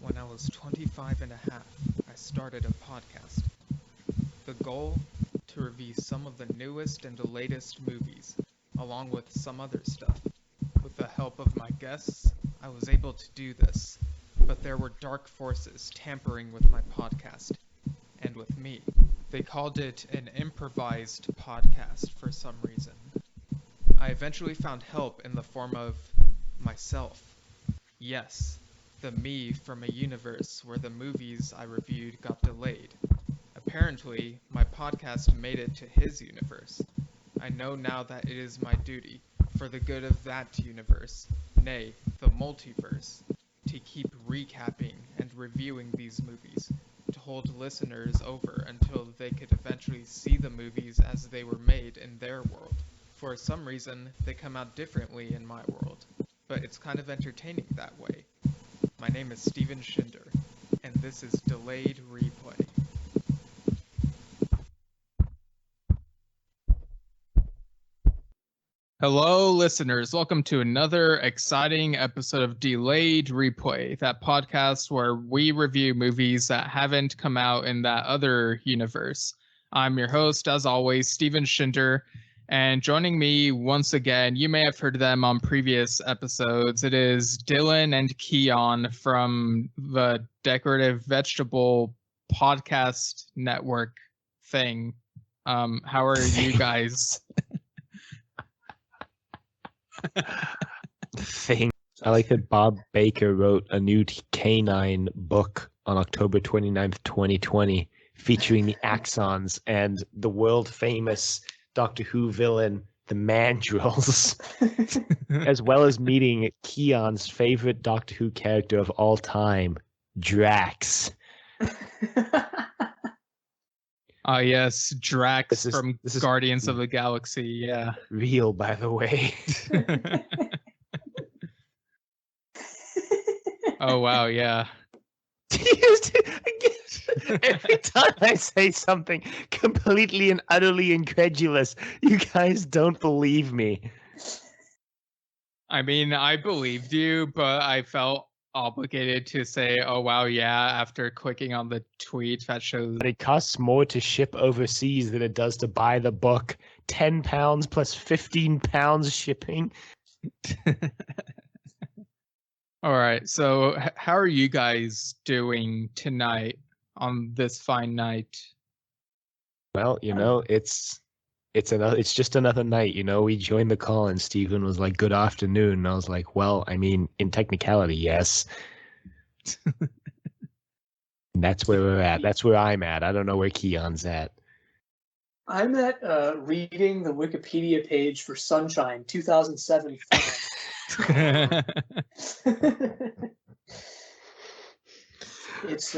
When I was 25 and a half, I started a podcast. The goal? To review some of the newest and latest movies, along with some other stuff. With the help of my guests, I was able to do this, but there were dark forces tampering with my podcast, and with me. They called it an improvised podcast for some reason. I eventually found help in the form of myself. Yes, the me from a universe where the movies I reviewed got delayed. Apparently, my podcast made it to his universe. I know now that it is my duty, for the good of that universe, nay, the multiverse, to keep recapping and reviewing these movies, to hold listeners over until they could eventually see the movies as they were made in their world. For some reason, they come out differently in my world, but it's kind of entertaining that way. My name is Steven Shinder, and this is Delayed Replay. Hello, listeners. Welcome to another exciting episode of Delayed Replay, that podcast where we review movies that haven't come out in that other universe. I'm your host, as always, Steven Shinder, and joining me once again, you may have heard them on previous episodes. It is Dylan and Kiyan from the Decorative Vegetable podcast network thing. How are you guys? Thing. I like that Bob Baker wrote a new canine book on October 29th, 2020, featuring the Axons and the world famous Doctor Who villain, the Mandrills, as well as meeting Kiyan's favorite Doctor Who character of all time, Drax. Yes, Drax from Guardians of the Galaxy, yeah. Real, by the way. Oh, wow, yeah. Every time I say something completely and utterly incredulous, you guys don't believe me. I mean, I believed you, but I felt obligated to say, oh, wow, yeah, after clicking on the tweet that shows... But it costs more to ship overseas than it does to buy the book. £10 plus £15 shipping. All right, so how are you guys doing tonight on this fine night? Well, you know, it's just another night, you know. We joined the call and Stephen was like, good afternoon. And I was like, well, I mean, in technicality, yes. And that's where we're at. That's where I'm at. I don't know where Kiyan's at. I'm at reading the Wikipedia page for Sunshine 2007 film. It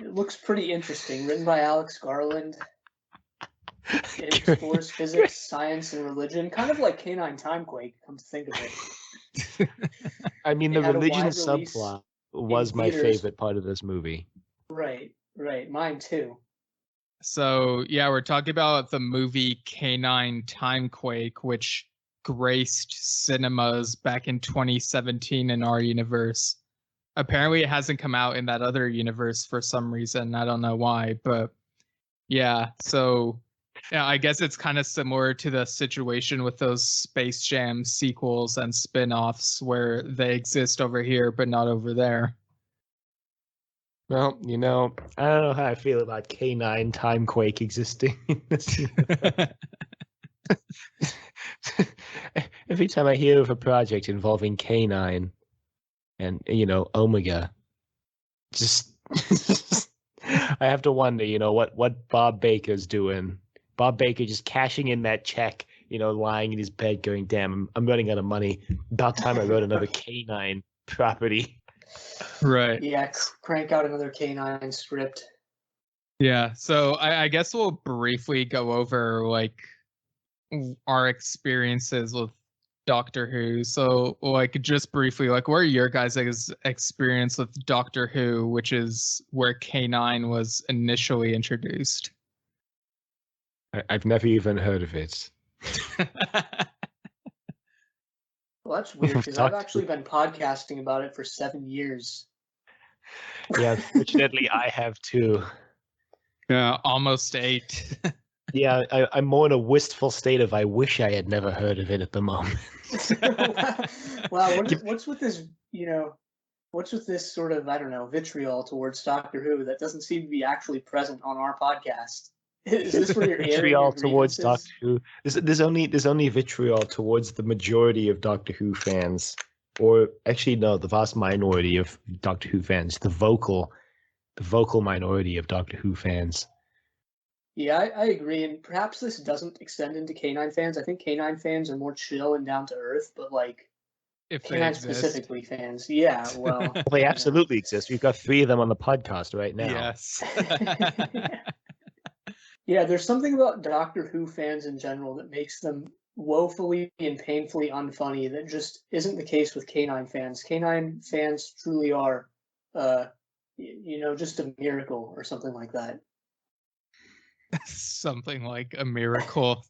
looks pretty interesting. Written by Alex Garland. It explores physics, science, and religion, kind of like Canine TimeQuake. Come to think of it. I mean, the religion subplot was my favorite part of this movie. Right, mine too. So yeah, we're talking about the movie Canine TimeQuake, which graced cinemas back in 2017 in our universe. Apparently it hasn't come out in that other universe for some reason. I don't know why, but yeah. So yeah, I guess it's kind of similar to the situation with those Space Jam sequels and spin-offs where they exist over here but not over there. Well, you know, I don't know how I feel about Canine TimeQuake existing in this universe. Every time I hear of a project involving Canine and, you know, Omega, just I have to wonder, you know, what Bob Baker's doing. Bob Baker just cashing in that check, you know, lying in his bed going, damn, I'm running out of money. About time I wrote another Canine property. Right. Yeah, crank out another Canine script. Yeah, so I guess we'll briefly go over, like, our experiences with Doctor Who. So, like, just briefly, like, what are your guys' experience with Doctor Who, which is where K9 was initially introduced? I've never even heard of it. Well, that's weird, because I've actually been podcasting about it for 7 years. Yeah, unfortunately, I have too. Yeah, almost 8. Yeah, I'm more in a wistful state of I wish I had never heard of it at the moment. Wow, what's with this, what's with this sort of, I don't know, vitriol towards Doctor Who that doesn't seem to be actually present on our podcast? Is this where you're airing Vitriol your towards grievances? Doctor Who. There's only vitriol towards the majority of Doctor Who fans, or actually no, the vast minority of Doctor Who fans. The vocal minority of Doctor Who fans. Yeah, I agree, and perhaps this doesn't extend into canine fans. I think canine fans are more chill and down to earth, but like If they canine exist. specifically fans, yeah, well, Well, they absolutely exist. We've got 3 of them on the podcast right now. Yes. Yeah, there's something about Doctor Who fans in general that makes them woefully and painfully unfunny that just isn't the case with canine fans. Canine fans truly are, just a miracle or something like that. Something like a miracle.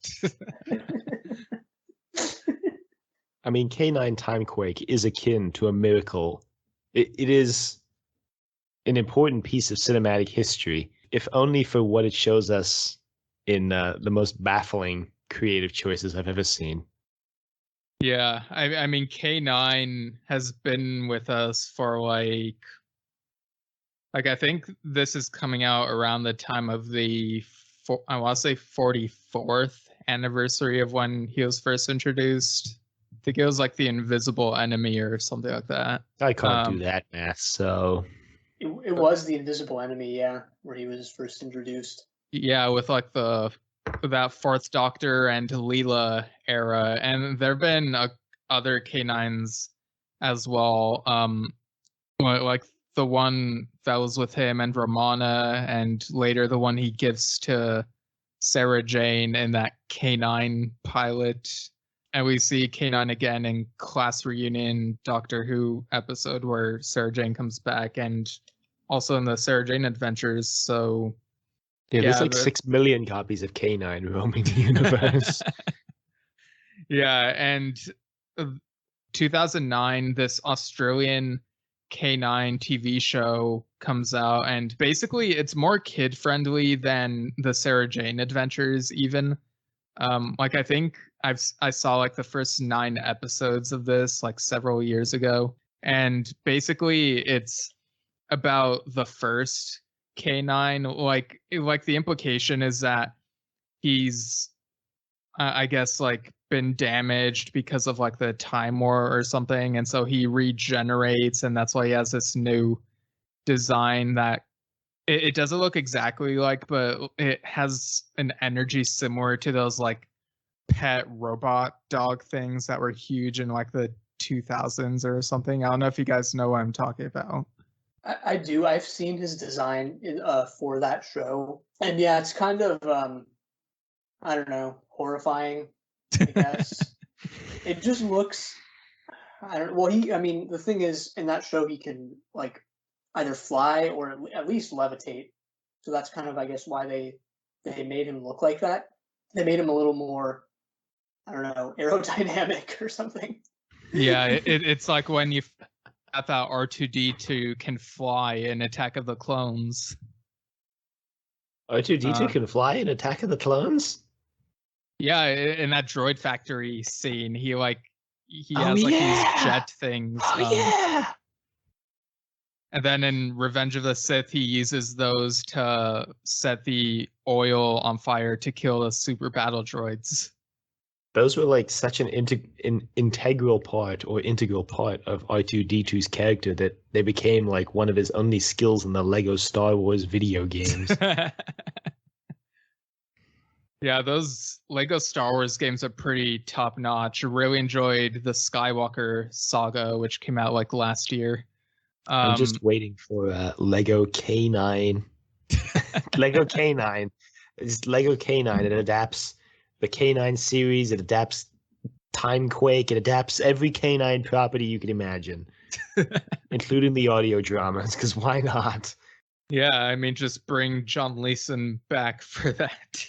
I mean, Canine TimeQuake is akin to a miracle. It is an important piece of cinematic history, if only for what it shows us in the most baffling creative choices I've ever seen. Yeah, I mean, K9 has been with us for like I think this is coming out around the time of the I want to say 44th anniversary of when he was first introduced. I think it was like the invisible enemy or something like that. I can't do that math, so it was the invisible enemy, yeah, where he was first introduced. Yeah, with like that Fourth Doctor and Leela era, and there've been other K9s as well. Like the one that was with him and Romana, and later the one he gives to Sarah Jane in that K9 pilot. And we see K9 again in Class Reunion Doctor Who episode where Sarah Jane comes back, and also in the Sarah Jane Adventures. So yeah, there's like 6 million copies of K9 roaming the universe. Yeah, and 2009, this Australian K9 TV show comes out, and basically it's more kid friendly than the Sarah Jane Adventures even. Like I think I saw like the first 9 episodes of this like several years ago, and basically it's about the first K9. Like the implication is that he's I guess like been damaged because of like the time war or something, and so he regenerates, and that's why he has this new design that it doesn't look exactly like, but it has an energy similar to those like pet robot dog things that were huge in like the 2000s or something. I don't know if you guys know what I'm talking about. I do. I've seen his design for that show, and yeah, it's kind of I don't know, horrifying, I guess. It just looks, I don't. Well, I mean, the thing is, in that show, he can like either fly or at least levitate. So that's kind of, I guess, why they made him look like that. They made him a little more, I don't know, aerodynamic or something. Yeah, it's like when you thought that R2D2 can fly in Attack of the Clones. R2D2 can fly in Attack of the Clones? Yeah, in that droid factory scene, he has like these jet things. Yeah. And then in Revenge of the Sith, he uses those to set the oil on fire to kill the super battle droids. Those were like such an integral part of R2D2's character that they became like one of his only skills in the Lego Star Wars video games. Yeah, those Lego Star Wars games are pretty top notch. I really enjoyed the Skywalker saga, which came out like last year. I'm just waiting for Lego K9. Lego K9. It's Lego K9. It adapts the K9 series. It adapts TimeQuake. It adapts every K9 property you can imagine, including the audio dramas, because why not? Yeah, I mean, just bring John Leeson back for that.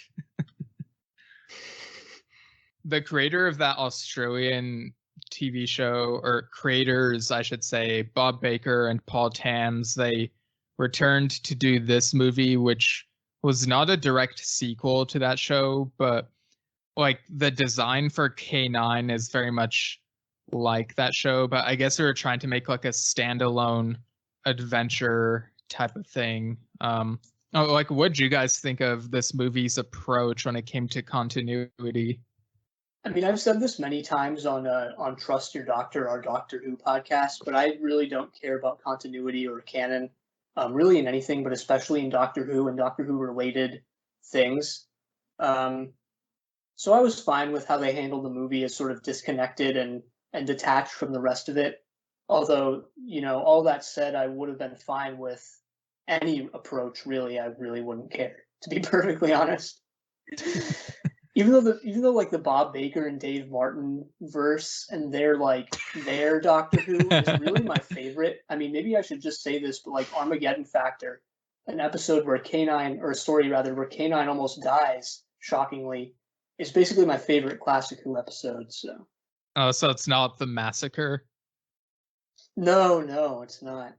The creator of that Australian TV show, or creators, I should say, Bob Baker and Paul Tams, they returned to do this movie, which was not a direct sequel to that show, but like the design for K9 is very much like that show, but I guess they were trying to make like a standalone adventure type of thing. Like, what did you guys think of this movie's approach when it came to continuity? I mean, I've said this many times on Trust Your Doctor, our Doctor Who podcast, but I really don't care about continuity or canon, really in anything, but especially in Doctor Who and Doctor Who related things. So I was fine with how they handled the movie as sort of disconnected and detached from the rest of it. Although, you know, all that said, I would have been fine with any approach, really. I really wouldn't care, to be perfectly honest. Even though like the Bob Baker and Dave Martin verse and their Doctor Who is really my favorite. I mean, maybe I should just say this, but like Armageddon Factor, an episode where K9, or a story rather, where K9 almost dies, shockingly, is basically my favorite classic Who episode. So. Oh, so it's not the massacre? No, it's not.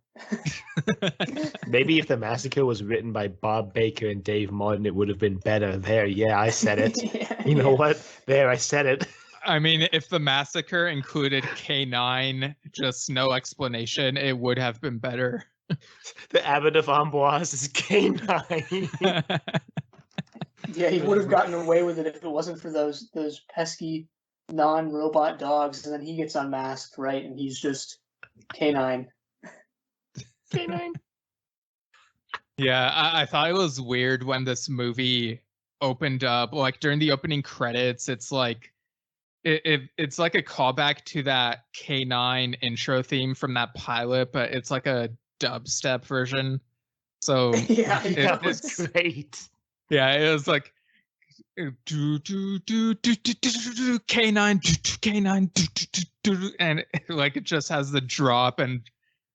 Maybe if the massacre was written by Bob Baker and Dave Martin, it would have been better. There, yeah, I said it. You know what? There, I said it. I mean, if the massacre included K9, just no explanation, it would have been better. The Abbot of Amboise is K9. Yeah, he would have gotten away with it if it wasn't for those pesky non-robot dogs, and then he gets unmasked, right? And he's just K9. K9. Yeah, I thought it was weird when this movie opened up. Like during the opening credits, it's like it's like a callback to that K9 intro theme from that pilot, but it's like a dubstep version. So Yeah, that was great. Yeah, it was like K9 K9 and like it just has the drop, and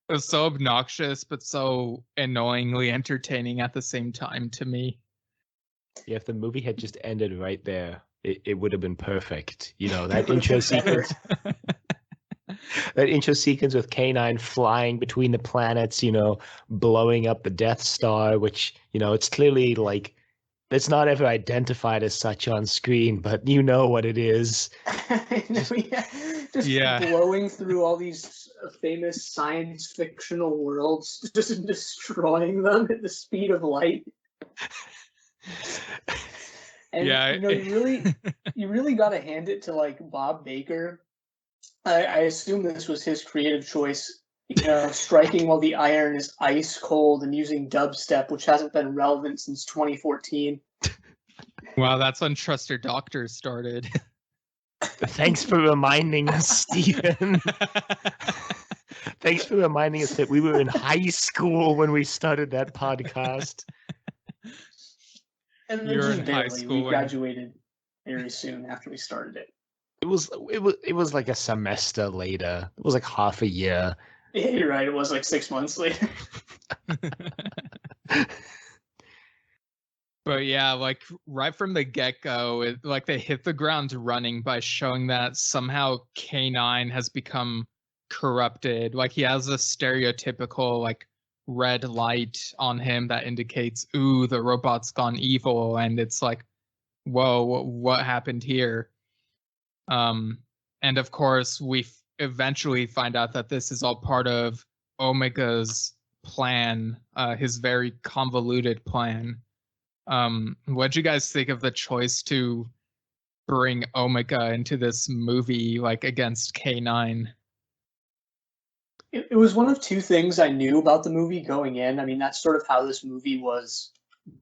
it was so obnoxious but so annoyingly entertaining at the same time to me. Yeah, if the movie had just ended right there, it would have been perfect. You know, that intro sequence. That intro sequence with K9 flying between the planets, you know, blowing up the Death Star, which, you know, it's clearly like it's not ever identified as such on screen, but you know what it is. Just blowing through all these famous science fictional worlds, just destroying them at the speed of light. And Yeah, you know, you really got to hand it to like Bob Baker. I assume this was his creative choice. You know, striking while the iron is ice cold and using dubstep, which hasn't been relevant since 2014. Wow, that's when Trust Your Doctor started. Thanks for reminding us, Stephen. Thanks for reminding us that we were in high school when we started that podcast. And You're just in high barely. school We graduated very soon after we started it. It was like a semester later. It was like half a year. Yeah, you're right. It was like 6 months later. But yeah, like right from the get-go, like they hit the ground running by showing that somehow K9 has become corrupted. Like he has a stereotypical like red light on him that indicates, ooh, the robot's gone evil, and it's like, whoa, what happened here? And of course, we eventually find out that this is all part of Omega's plan, his very convoluted plan. What'd you guys think of the choice to bring Omega into this movie, like against K9? It was one of two things I knew about the movie going in. I mean, that's sort of how this movie was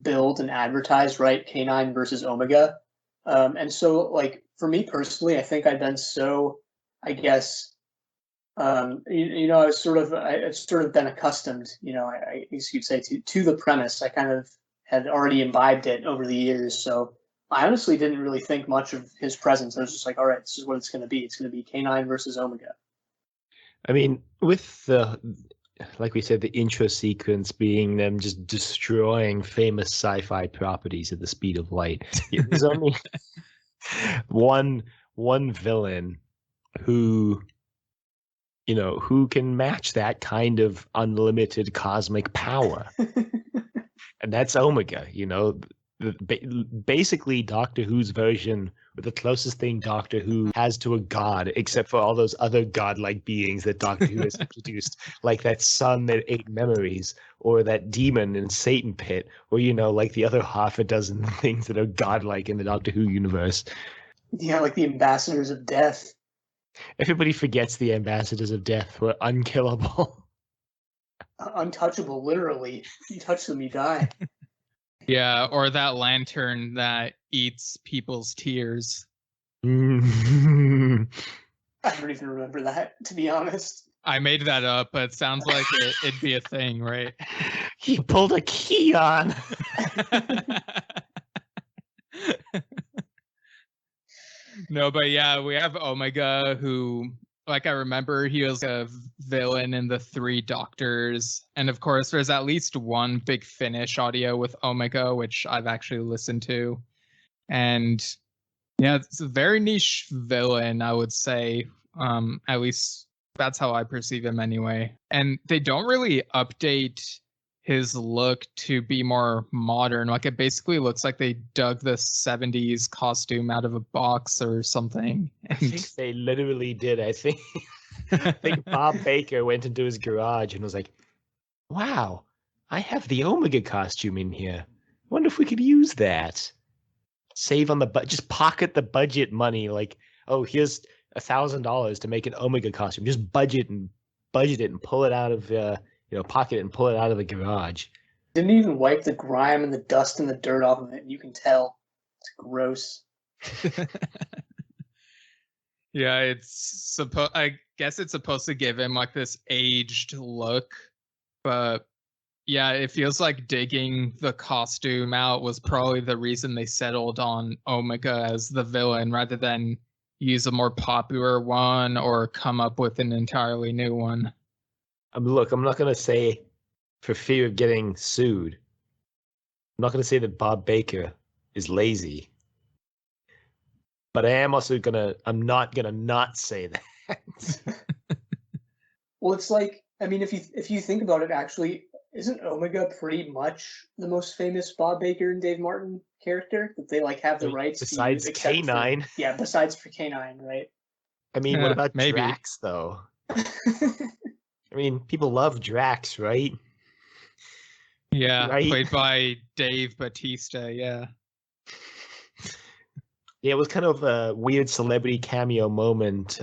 billed and advertised, right? K9 versus Omega. And so, like, for me personally, I think I'd been so, I guess, you know, I've sort of been accustomed, you know, I guess you'd say to the premise. I kind of had already imbibed it over the years. So I honestly didn't really think much of his presence. I was just like, all right, this is what it's going to be. It's going to be K9 versus Omega. I mean, with the, like we said, the intro sequence being them just destroying famous sci-fi properties at the speed of light. There's only one villain who, who can match that kind of unlimited cosmic power. And that's Omega, basically Doctor Who's version, or the closest thing Doctor Who has to a god, except for all those other godlike beings that Doctor Who has introduced, like that sun that ate memories, or that demon in Satan Pit, or, like the other half a dozen things that are godlike in the Doctor Who universe. Yeah, like the Ambassadors of Death. Everybody forgets the Ambassadors of Death were unkillable. Untouchable, literally. You touch them, you die. Yeah, or that lantern that eats people's tears. I don't even remember that, to be honest. I made that up, but it sounds like it'd be a thing, right? He pulled a Kiyan. No, but yeah, we have Omega, who, like, I remember he was a villain in the Three Doctors. And of course, there's at least one Big Finish audio with Omega, which I've actually listened to. And yeah, it's a very niche villain, I would say. At least that's how I perceive him anyway. And they don't really update his look to be more modern. Like, it basically looks like they dug the 70s costume out of a box or something. I think they literally did. I think Bob Baker went into his garage and was like, wow, I have the Omega costume in here. Wonder if we could use that. Save on the just pocket the budget money. Like, oh, here's $1,000 to make an Omega costume. Just budget it and pull it out of pocket it and pull it out of the garage. Didn't even wipe the grime and the dust and the dirt off of it. You can tell. It's gross. Yeah, I guess it's supposed to give him like this aged look, but yeah, it feels like digging the costume out was probably the reason they settled on Omega as the villain rather than use a more popular one or come up with an entirely new one. Look, I'm not going to say for fear of getting sued. I'm not going to say that Bob Baker is lazy. But I am also I'm not going to not say that. Well, it's like, I mean, if you think about it, actually, isn't Omega pretty much the most famous Bob Baker and Dave Martin character that they like have the rights besides to use? Besides K9. Yeah, besides for K9, right? I mean, what about maybe. Drax, though? I mean, people love Drax, right? Yeah, right? Played by Dave Bautista, yeah. Yeah, it was kind of a weird celebrity cameo moment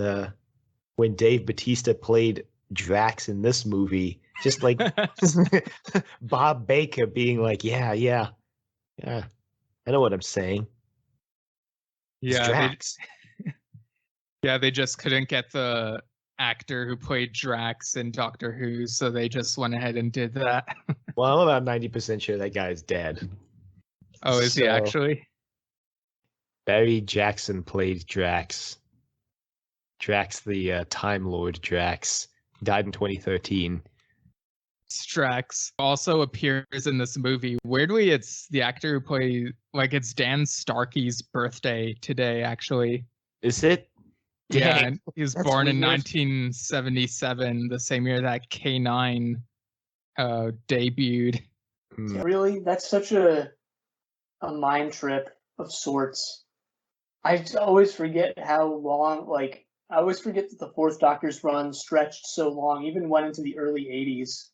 when Dave Bautista played Drax in this movie. Just like Bob Baker being like, yeah, I know what I'm saying. Yeah, Drax. They just couldn't get the actor who played Drax in Doctor Who, so they just went ahead and did that. Well, I'm about 90% sure that guy's dead. Oh, is he actually? Barry Jackson played Drax. Drax, the Time Lord Drax. Died in 2013. Drax also appears in this movie. Weirdly, it's the actor who played, like, it's Dan Starkey's birthday today, actually. Is it? Yeah, Dang, he was that's born in weird. 1977, the same year that K9 debuted. Really? That's such a mind trip of sorts. I just always forget how long, like, I always forget that the Fourth Doctor's run stretched so long, even went into the early 80s.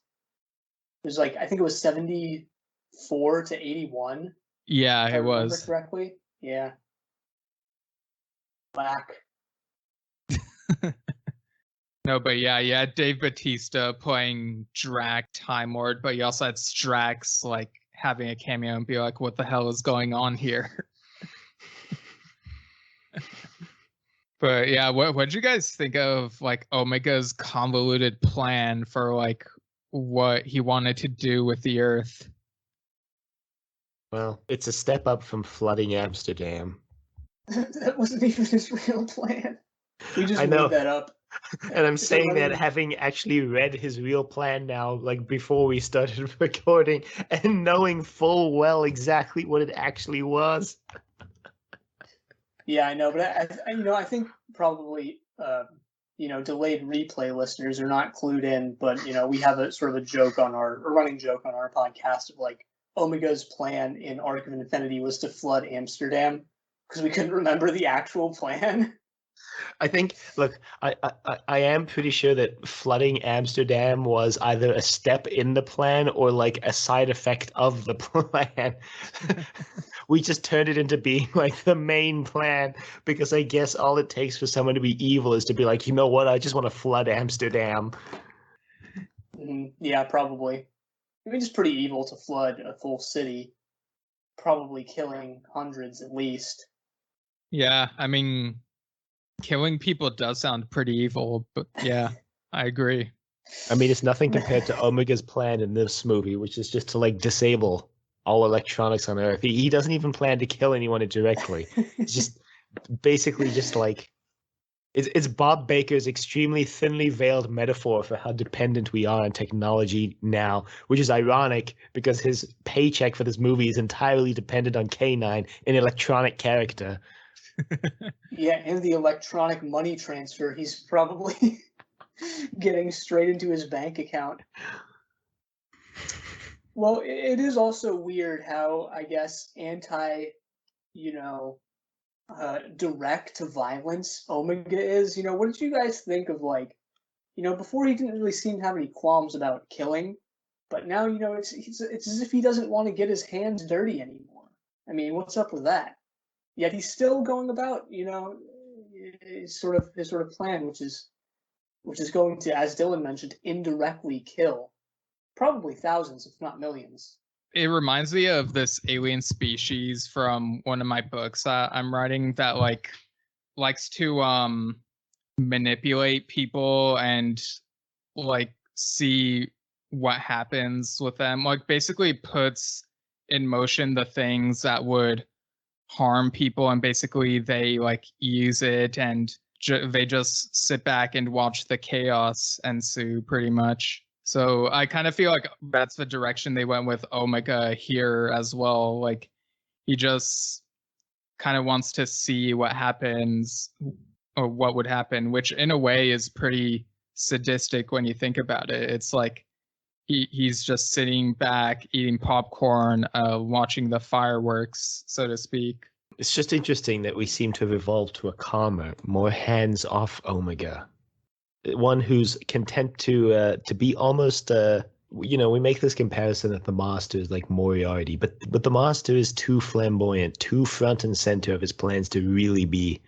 It was like, I think it was 74 to 81. Yeah, if I it remember was. correctly. Yeah. Whack. No, but yeah, Dave Bautista playing Drax, Time Lord, but you also had Strax like having a cameo and be like, what the hell is going on here? But yeah, what'd you guys think of like Omega's convoluted plan for like what he wanted to do with the Earth? Well, it's a step up from flooding Amsterdam. That wasn't even his real plan. We just I know. made that up. And I'm It's saying that like- having actually read his real plan now, like before we started recording, and knowing full well exactly what it actually was. Yeah, I know, but I think probably delayed replay listeners are not clued in, but we have a sort of a running joke on our podcast of like Omega's plan in Arc of Infinity was to flood Amsterdam because we couldn't remember the actual plan. I think, look, I am pretty sure that flooding Amsterdam was either a step in the plan or like a side effect of the plan. We just turned it into being like the main plan because I guess all it takes for someone to be evil is to be like, you know what, I just want to flood Amsterdam. Yeah, probably. I mean, it's pretty evil to flood a full city, probably killing hundreds at least. Yeah, I mean, killing people does sound pretty evil, but yeah, I agree. I mean, it's nothing compared to Omega's plan in this movie, which is just to like disable all electronics on Earth. He doesn't even plan to kill anyone directly. It's just basically just like it's Bob Baker's extremely thinly veiled metaphor for how dependent we are on technology now, which is ironic because his paycheck for this movie is entirely dependent on K9, an electronic character. Yeah, and the electronic money transfer he's probably getting straight into his bank account. Well, it is also weird how, I guess, direct to violence Omega is. What did you guys think of, like, before he didn't really seem to have any qualms about killing, but now, it's as if he doesn't want to get his hands dirty anymore. I mean, what's up with that? Yet he's still going about, his sort of plan, which is going to, as Dylan mentioned, indirectly kill probably thousands, if not millions. It reminds me of this alien species from one of my books that I'm writing that likes to manipulate people and like see what happens with them. Like basically puts in motion the things that would harm people, and basically they like use it and they just sit back and watch the chaos ensue pretty much. So I kind of feel like that's the direction they went with Omega here as well. Like he just kind of wants to see what happens or what would happen, which in a way is pretty sadistic when you think about it. It's like he's just sitting back, eating popcorn, watching the fireworks, so to speak. It's just interesting that we seem to have evolved to a calmer, more hands-off Omega. One who's content to be almost we make this comparison that the Master is like Moriarty, but the Master is too flamboyant, too front and center of his plans to really be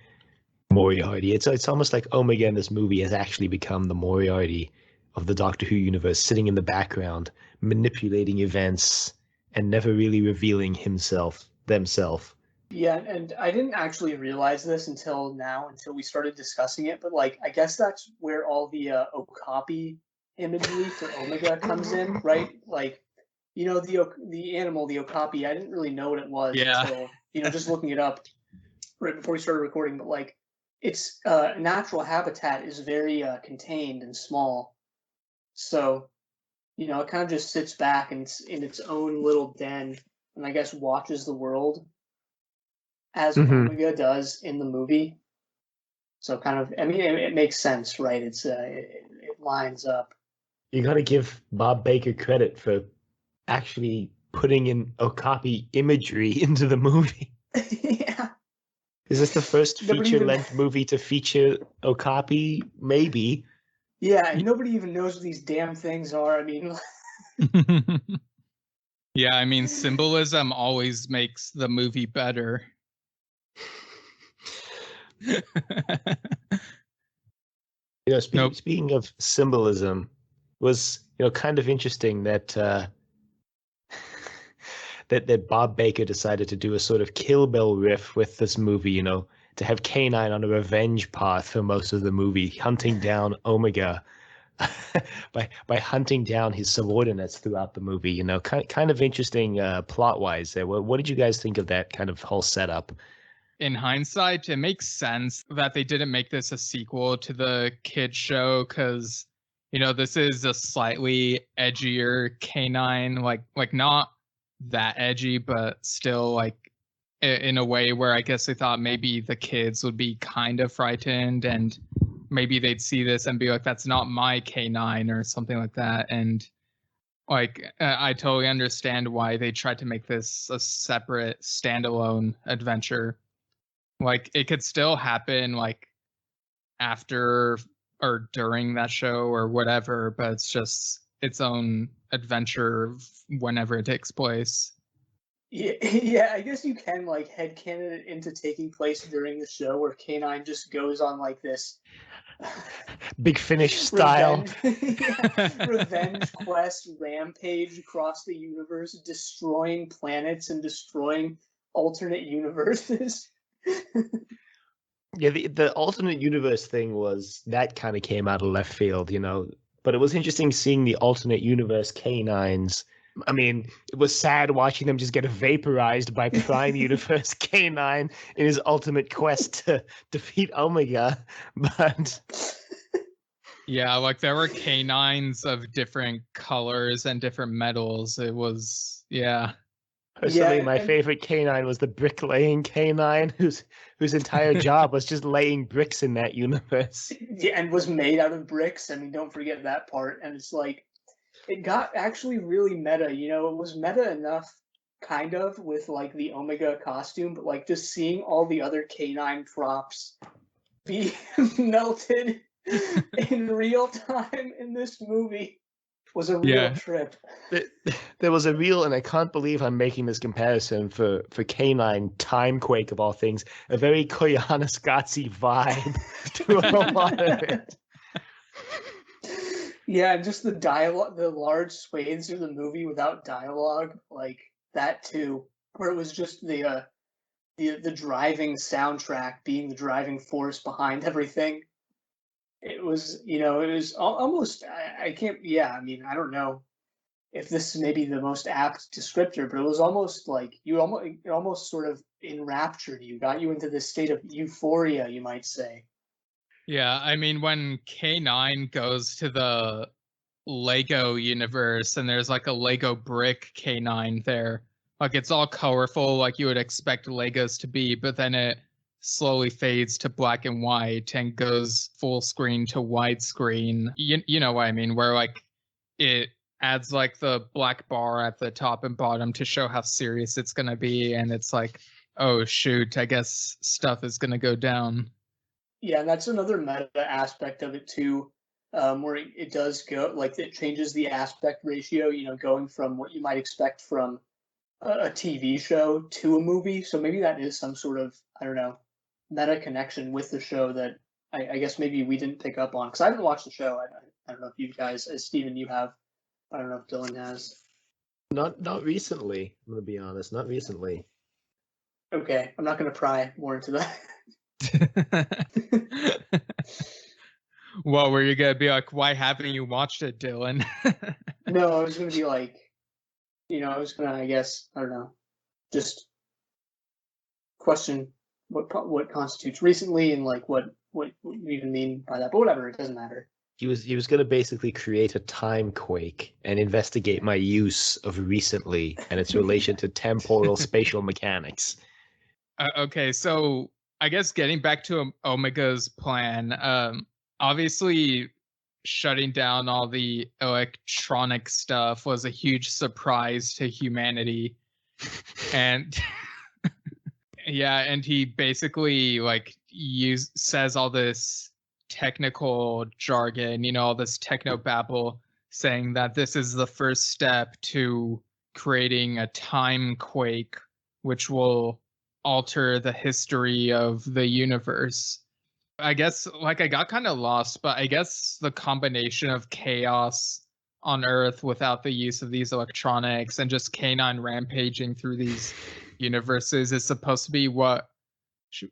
Moriarty. It's almost like Omega in this movie has actually become the Moriarty of the Doctor Who universe, sitting in the background, manipulating events, and never really revealing themselves. Yeah, and I didn't actually realize this until we started discussing it, but like I guess that's where all the Okapi imagery for Omega comes in, right? Like, the animal, the Okapi, I didn't really know what it was until, just looking it up right before we started recording, but like its natural habitat is very contained and small. So, it kind of just sits back and it's in its own little den and I guess watches the world as Omega does in the movie. So kind of, I mean, it makes sense, right? It lines up. You got to give Bob Baker credit for actually putting in Okapi imagery into the movie. Yeah. Is this the first feature-length movie to feature Okapi? Maybe. Yeah, and nobody even knows what these damn things are. I mean... Yeah, I mean, symbolism always makes the movie better. Speaking of symbolism, was kind of interesting that that Bob Baker decided to do a sort of Kill Bill riff with this movie, to have K9 on a revenge path for most of the movie, hunting down Omega by hunting down his subordinates throughout the movie. Kind of interesting plot-wise there. What did you guys think of that kind of whole setup? In hindsight, it makes sense that they didn't make this a sequel to the kid show because, this is a slightly edgier K9, like not that edgy, but still like in a way where I guess they thought maybe the kids would be kind of frightened and maybe they'd see this and be like, that's not my K9 or something like that. And like, I totally understand why they tried to make this a separate standalone adventure. Like, it could still happen like after or during that show or whatever, but it's just its own adventure whenever it takes place. Yeah, yeah, I guess you can like headcanon it into taking place during the show where K9 just goes on like this Big Finish style. Revenge quest rampage across the universe, destroying planets and destroying alternate universes. Yeah, the alternate universe thing was that kind of came out of left field, you know. But it was interesting seeing the alternate universe K9s. I mean, it was sad watching them just get vaporized by Prime Universe K9 in his ultimate quest to defeat Omega. But yeah, like there were K9s of different colors and different metals. It was, yeah. Personally, Yeah, my favorite K9 was the bricklaying K9, whose entire job was just laying bricks in that universe. Yeah, and was made out of bricks. I mean, don't forget that part. And it's like, it got actually really meta. You know, it was meta enough, kind of, with like the Omega costume, but like just seeing all the other K9 props be melted in real time in this movie was a real trip. There was a real, and I can't believe I'm making this comparison for K9 TimeQuake of all things, a very Koyaanisqatsi vibe to a lot of it. Yeah, just the dialogue, the large swathes of the movie without dialogue, like that too, where it was just the driving soundtrack being the driving force behind everything. It was, you know, it was almost, I can't, yeah, I mean, I don't know if this is maybe the most apt descriptor, but it was almost like it almost sort of enraptured you, got you into this state of euphoria, you might say. Yeah, I mean, when K9 goes to the Lego universe and there's like a Lego brick K9 there, like it's all colorful like you would expect Legos to be, but then it slowly fades to black and white and goes full screen to widescreen. You know what I mean? Where like it adds like the black bar at the top and bottom to show how serious it's going to be. And it's like, oh, shoot, I guess stuff is going to go down. Yeah, and that's another meta aspect of it too, where it does go, like it changes the aspect ratio, you know, going from what you might expect from a TV show to a movie. So maybe that is some sort of, I don't know, meta connection with the show that I guess maybe we didn't pick up on. Because I haven't watched the show. I don't know if you guys, as Steven, you have. I don't know if Dylan has. Not recently, I'm going to be honest. Not recently. Okay, I'm not going to pry more into that. Well, were you gonna be like, why haven't you watched it, Dylan? No, I was gonna be like, you know, I was gonna, I guess, I don't know, just question what constitutes recently and like what you even mean by that. But whatever, it doesn't matter. He was gonna basically create a TimeQuake and investigate my use of recently and its relation to temporal spatial mechanics. Okay, so I guess getting back to Omega's plan, obviously shutting down all the electronic stuff was a huge surprise to humanity. And yeah, and he basically like says all this technical jargon, you know, all this techno babble, saying that this is the first step to creating a TimeQuake, which will alter the history of the universe. I guess like I got kind of lost, but I guess the combination of chaos on Earth without the use of these electronics and just K9 rampaging through these universes is supposed to be what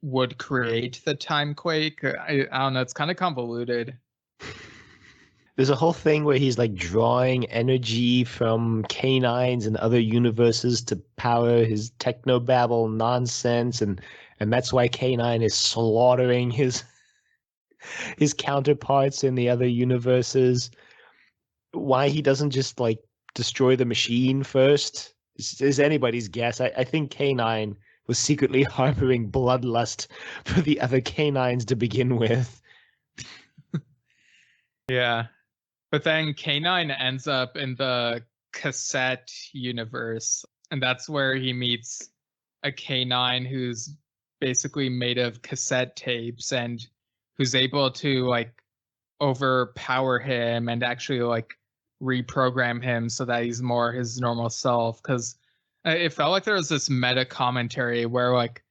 would create the TimeQuake. I don't know, it's kind of convoluted. There's a whole thing where he's like drawing energy from K9s and other universes to power his technobabble nonsense, and that's why K9 is slaughtering his counterparts in the other universes. Why he doesn't just like destroy the machine first is anybody's guess. I think K9 was secretly harboring bloodlust for the other K9s to begin with. Yeah. But then K9 ends up in the cassette universe, and that's where he meets a K9 who's basically made of cassette tapes and who's able to like overpower him and actually like reprogram him so that he's more his normal self. Because it felt like there was this meta commentary where like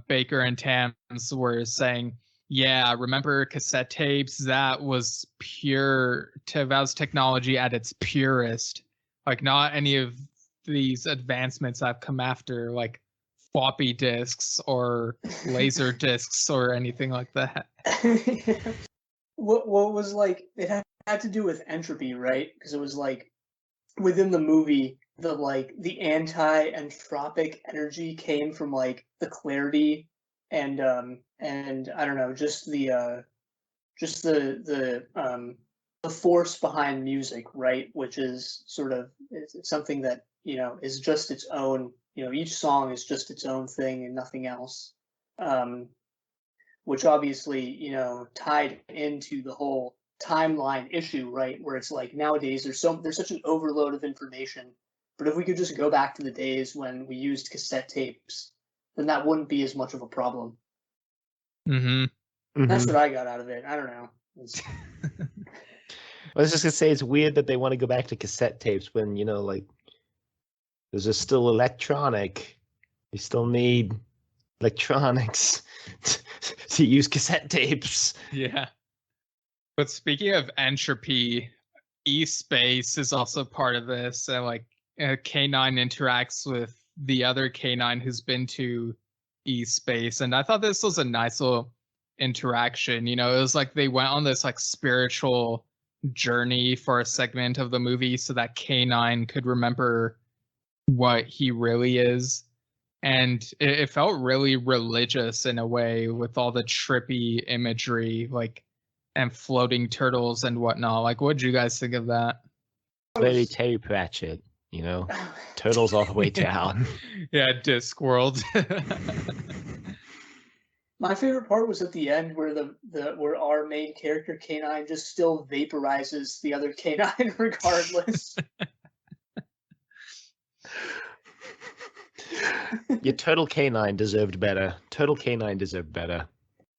Baker and Tams were saying, yeah, remember cassette tapes? That was that was technology at its purest. Like not any of these advancements that have come after, like floppy disks or laser disks or anything like that. What was like, it had to do with entropy, right? Because it was like within the movie, the anti-entropic energy came from like the clarity and I don't know, just the force behind music, right? Which is sort of, it's something that, you know, is just its own, you know, each song is just its own thing and nothing else. Which obviously, you know, tied into the whole timeline issue, right? Where it's like nowadays there's such an overload of information. But if we could just go back to the days when we used cassette tapes, then that wouldn't be as much of a problem. Mm-hmm. That's what I got out of it. I don't know. I was just gonna say it's weird that they want to go back to cassette tapes when, you know, like there's just still electronic. You still need electronics to use cassette tapes. Yeah. But speaking of entropy, E-Space is also part of this. And like K9 interacts with the other K9 who's been to E-Space. And I thought this was a nice little interaction. You know, it was like they went on this like spiritual journey for a segment of the movie so that K9 could remember what he really is. And it felt really religious in a way with all the trippy imagery, like, and floating turtles and whatnot. Like, what did you guys think of that? Very Terry Pratchett, you know, turtles all the way down. Yeah, Discworld. My favorite part was at the end where where our main character K9 just still vaporizes the other K9 regardless. Yeah, Turtle K9 deserved better. Turtle K9 deserved better.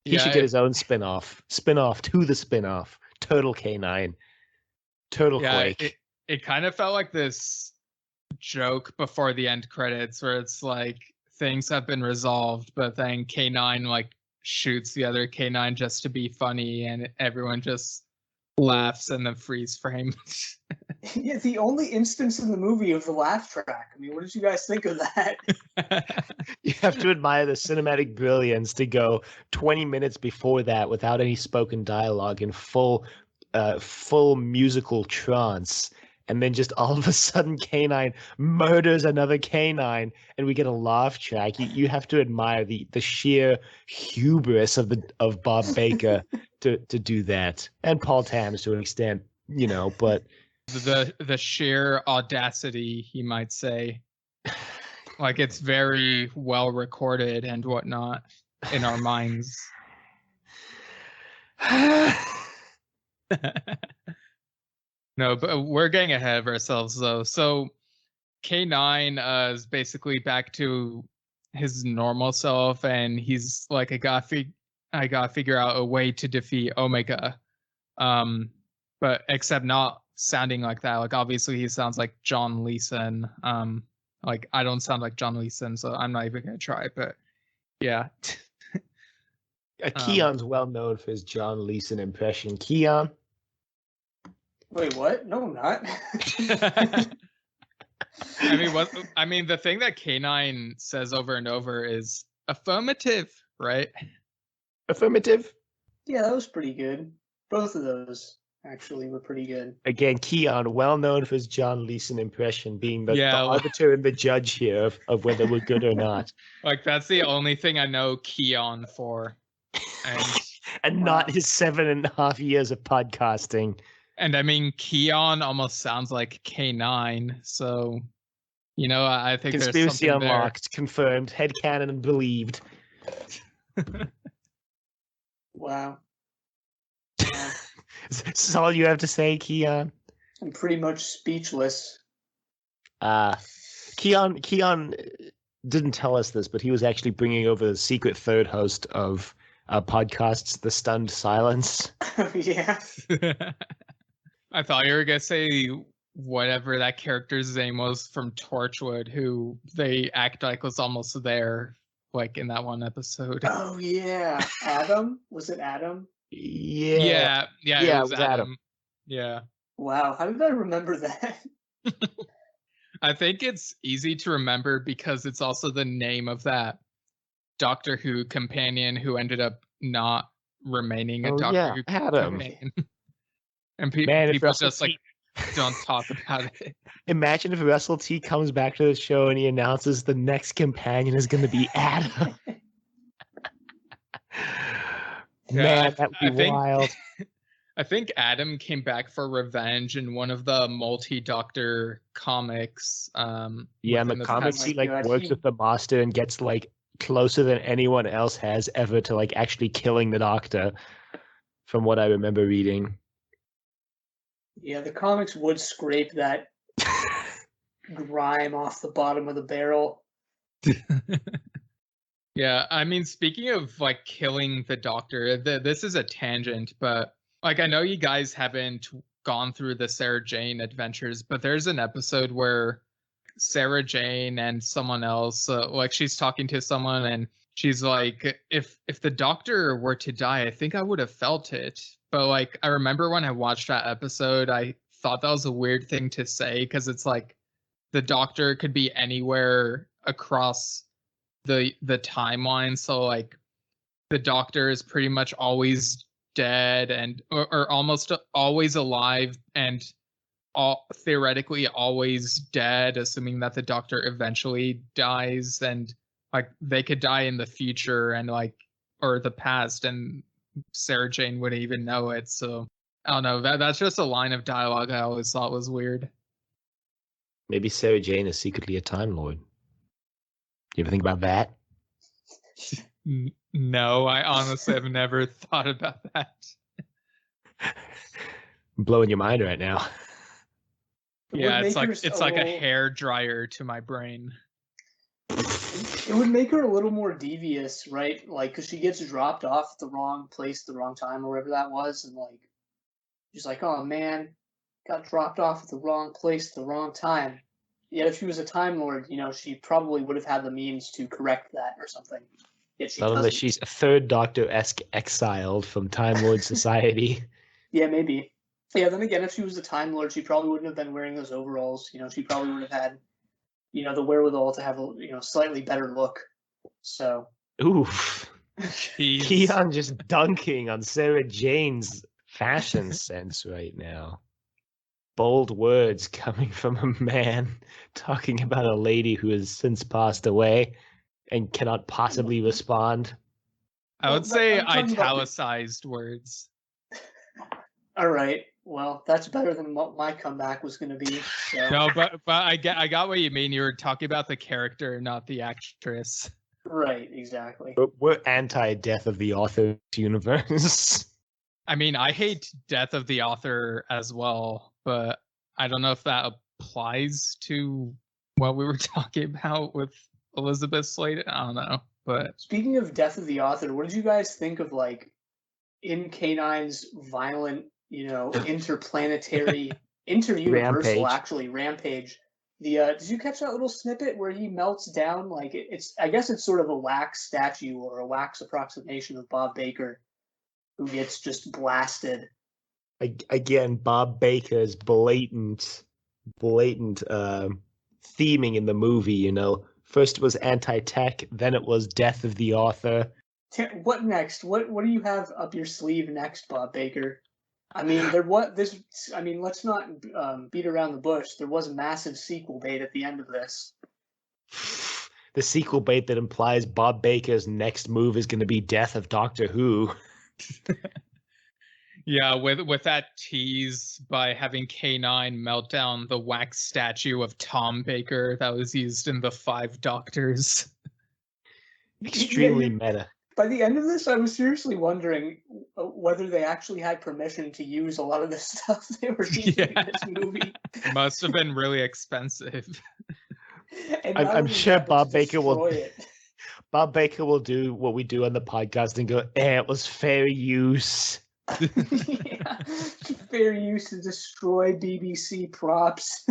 He Yeah, should get his own spin-off. Spin-off to the spin-off. Turtle K9. Turtle Quake. It kind of felt like this joke before the end credits where it's like things have been resolved, but then K9 like shoots the other K9 just to be funny and everyone just laughs and then freeze frame. Yeah, the only instance in the movie of the laugh track. I mean, what did you guys think of that? You have to admire the cinematic brilliance to go 20 minutes before that without any spoken dialogue in full musical trance. And then just all of a sudden K9 murders another K9 and we get a laugh track. You have to admire the sheer hubris of Bob Baker to do that. And Paul Tams to an extent, you know, but the sheer audacity, you might say. Like it's very well recorded and whatnot in our minds. No, but we're getting ahead of ourselves though. So K9 is basically back to his normal self, and he's like, I gotta figure out a way to defeat Omega. But except not sounding like that. Like obviously he sounds like John Leeson. Like I don't sound like John Leeson, so I'm not even gonna try. But yeah. Kiyan's well known for his John Leeson impression. Kiyan. Wait, what? No, I'm not. I mean, the thing that K9 says over and over is affirmative, right? Affirmative. Yeah, that was pretty good. Both of those actually were pretty good. Again, Kiyan, well known for his John Leeson impression, being the arbiter and the judge here of whether we're good or not. Like that's the only thing I know Kiyan for. And not his 7.5 years of podcasting. And I mean, Kiyan almost sounds like K9, so you know, I think conspiracy there's something unlocked, confirmed, headcanon and believed. Wow. Is this all you have to say, Kiyan? I'm pretty much speechless. Kiyan didn't tell us this, but he was actually bringing over the secret third host of podcasts, The Stunned Silence. Yeah. I thought you were gonna say whatever that character's name was from Torchwood, who they act like was almost there, like in that one episode. Oh yeah, Adam? Was it Adam? Yeah. It was Adam. Yeah. Wow, how did I remember that? I think it's easy to remember because it's also the name of that Doctor Who companion who ended up not remaining a Doctor Who Adam. companion. And people just like don't talk about it. Imagine if Russell T comes back to the show and he announces the next companion is going to be Adam. Man, that would be wild. I think Adam came back for revenge in one of the multi-Doctor comics. In the comics, he works with the Master and gets like closer than anyone else has ever to like actually killing the Doctor, from what I remember reading. Yeah, the comics would scrape that grime off the bottom of the barrel. Yeah, I mean, speaking of like killing the Doctor, this is a tangent, but like I know you guys haven't gone through the Sarah Jane adventures, but there's an episode where Sarah Jane and someone else, like she's talking to someone and she's like, if the Doctor were to die, I think I would have felt it. But like I remember when I watched that episode, I thought that was a weird thing to say because it's like the Doctor could be anywhere across the timeline, so like the Doctor is pretty much always dead and or almost always alive and theoretically always dead, assuming that the Doctor eventually dies, and like they could die in the future and like or the past and Sarah Jane wouldn't even know it. So I don't know, that's just a line of dialogue I always thought was weird. Maybe Sarah Jane is secretly a Time Lord. You ever think about that? No, I honestly have never thought about that. I'm blowing your mind right now. Yeah, it's like a hair dryer to my brain. It would make her a little more devious, right? Like, because she gets dropped off at the wrong place, the wrong time, or whatever that was, and like, she's like, "Oh man, got dropped off at the wrong place, the wrong time." Yet, if she was a Time Lord, you know, she probably would have had the means to correct that or something. Yet she doesn't. She's a third Doctor-esque exiled from Time Lord society. Yeah, maybe. Yeah, then again, if she was a Time Lord, she probably wouldn't have been wearing those overalls. You know, she probably would have had, you know, the wherewithal to have a, you know, slightly better look. So. Oof. Kiyan just dunking on Sarah Jane's fashion sense right now. Bold words coming from a man talking about a lady who has since passed away and cannot possibly respond. I would say italicized words. All right. Well, that's better than what my comeback was going to be. So. No, but I got what you mean. You were talking about the character, not the actress. Right, exactly. But we're anti-Death of the Author universe. I mean, I hate Death of the Author as well, but I don't know if that applies to what we were talking about with Elizabeth Sladen. I don't know. But speaking of Death of the Author, what did you guys think of like in K9's violent, you know, interplanetary, interuniversal rampage? Did you catch that little snippet where he melts down? Like I guess it's sort of a wax statue or a wax approximation of Bob Baker, who gets just blasted. Again, Bob Baker's blatant theming in the movie, you know. First it was anti-tech, then it was Death of the Author. What next? What do you have up your sleeve next, Bob Baker? I mean, let's not beat around the bush. There was a massive sequel bait at the end of this. The sequel bait that implies Bob Baker's next move is going to be Death of Doctor Who. Yeah, with that tease by having K9 melt down the wax statue of Tom Baker that was used in the 5 Doctors. Extremely meta. By the end of this, I was seriously wondering whether they actually had permission to use a lot of the stuff they were using in this movie. Must have been really expensive. And I'm sure Bob Baker will. It. Bob Baker will do what we do on the podcast and go, it was fair use. Yeah, fair use to destroy BBC props.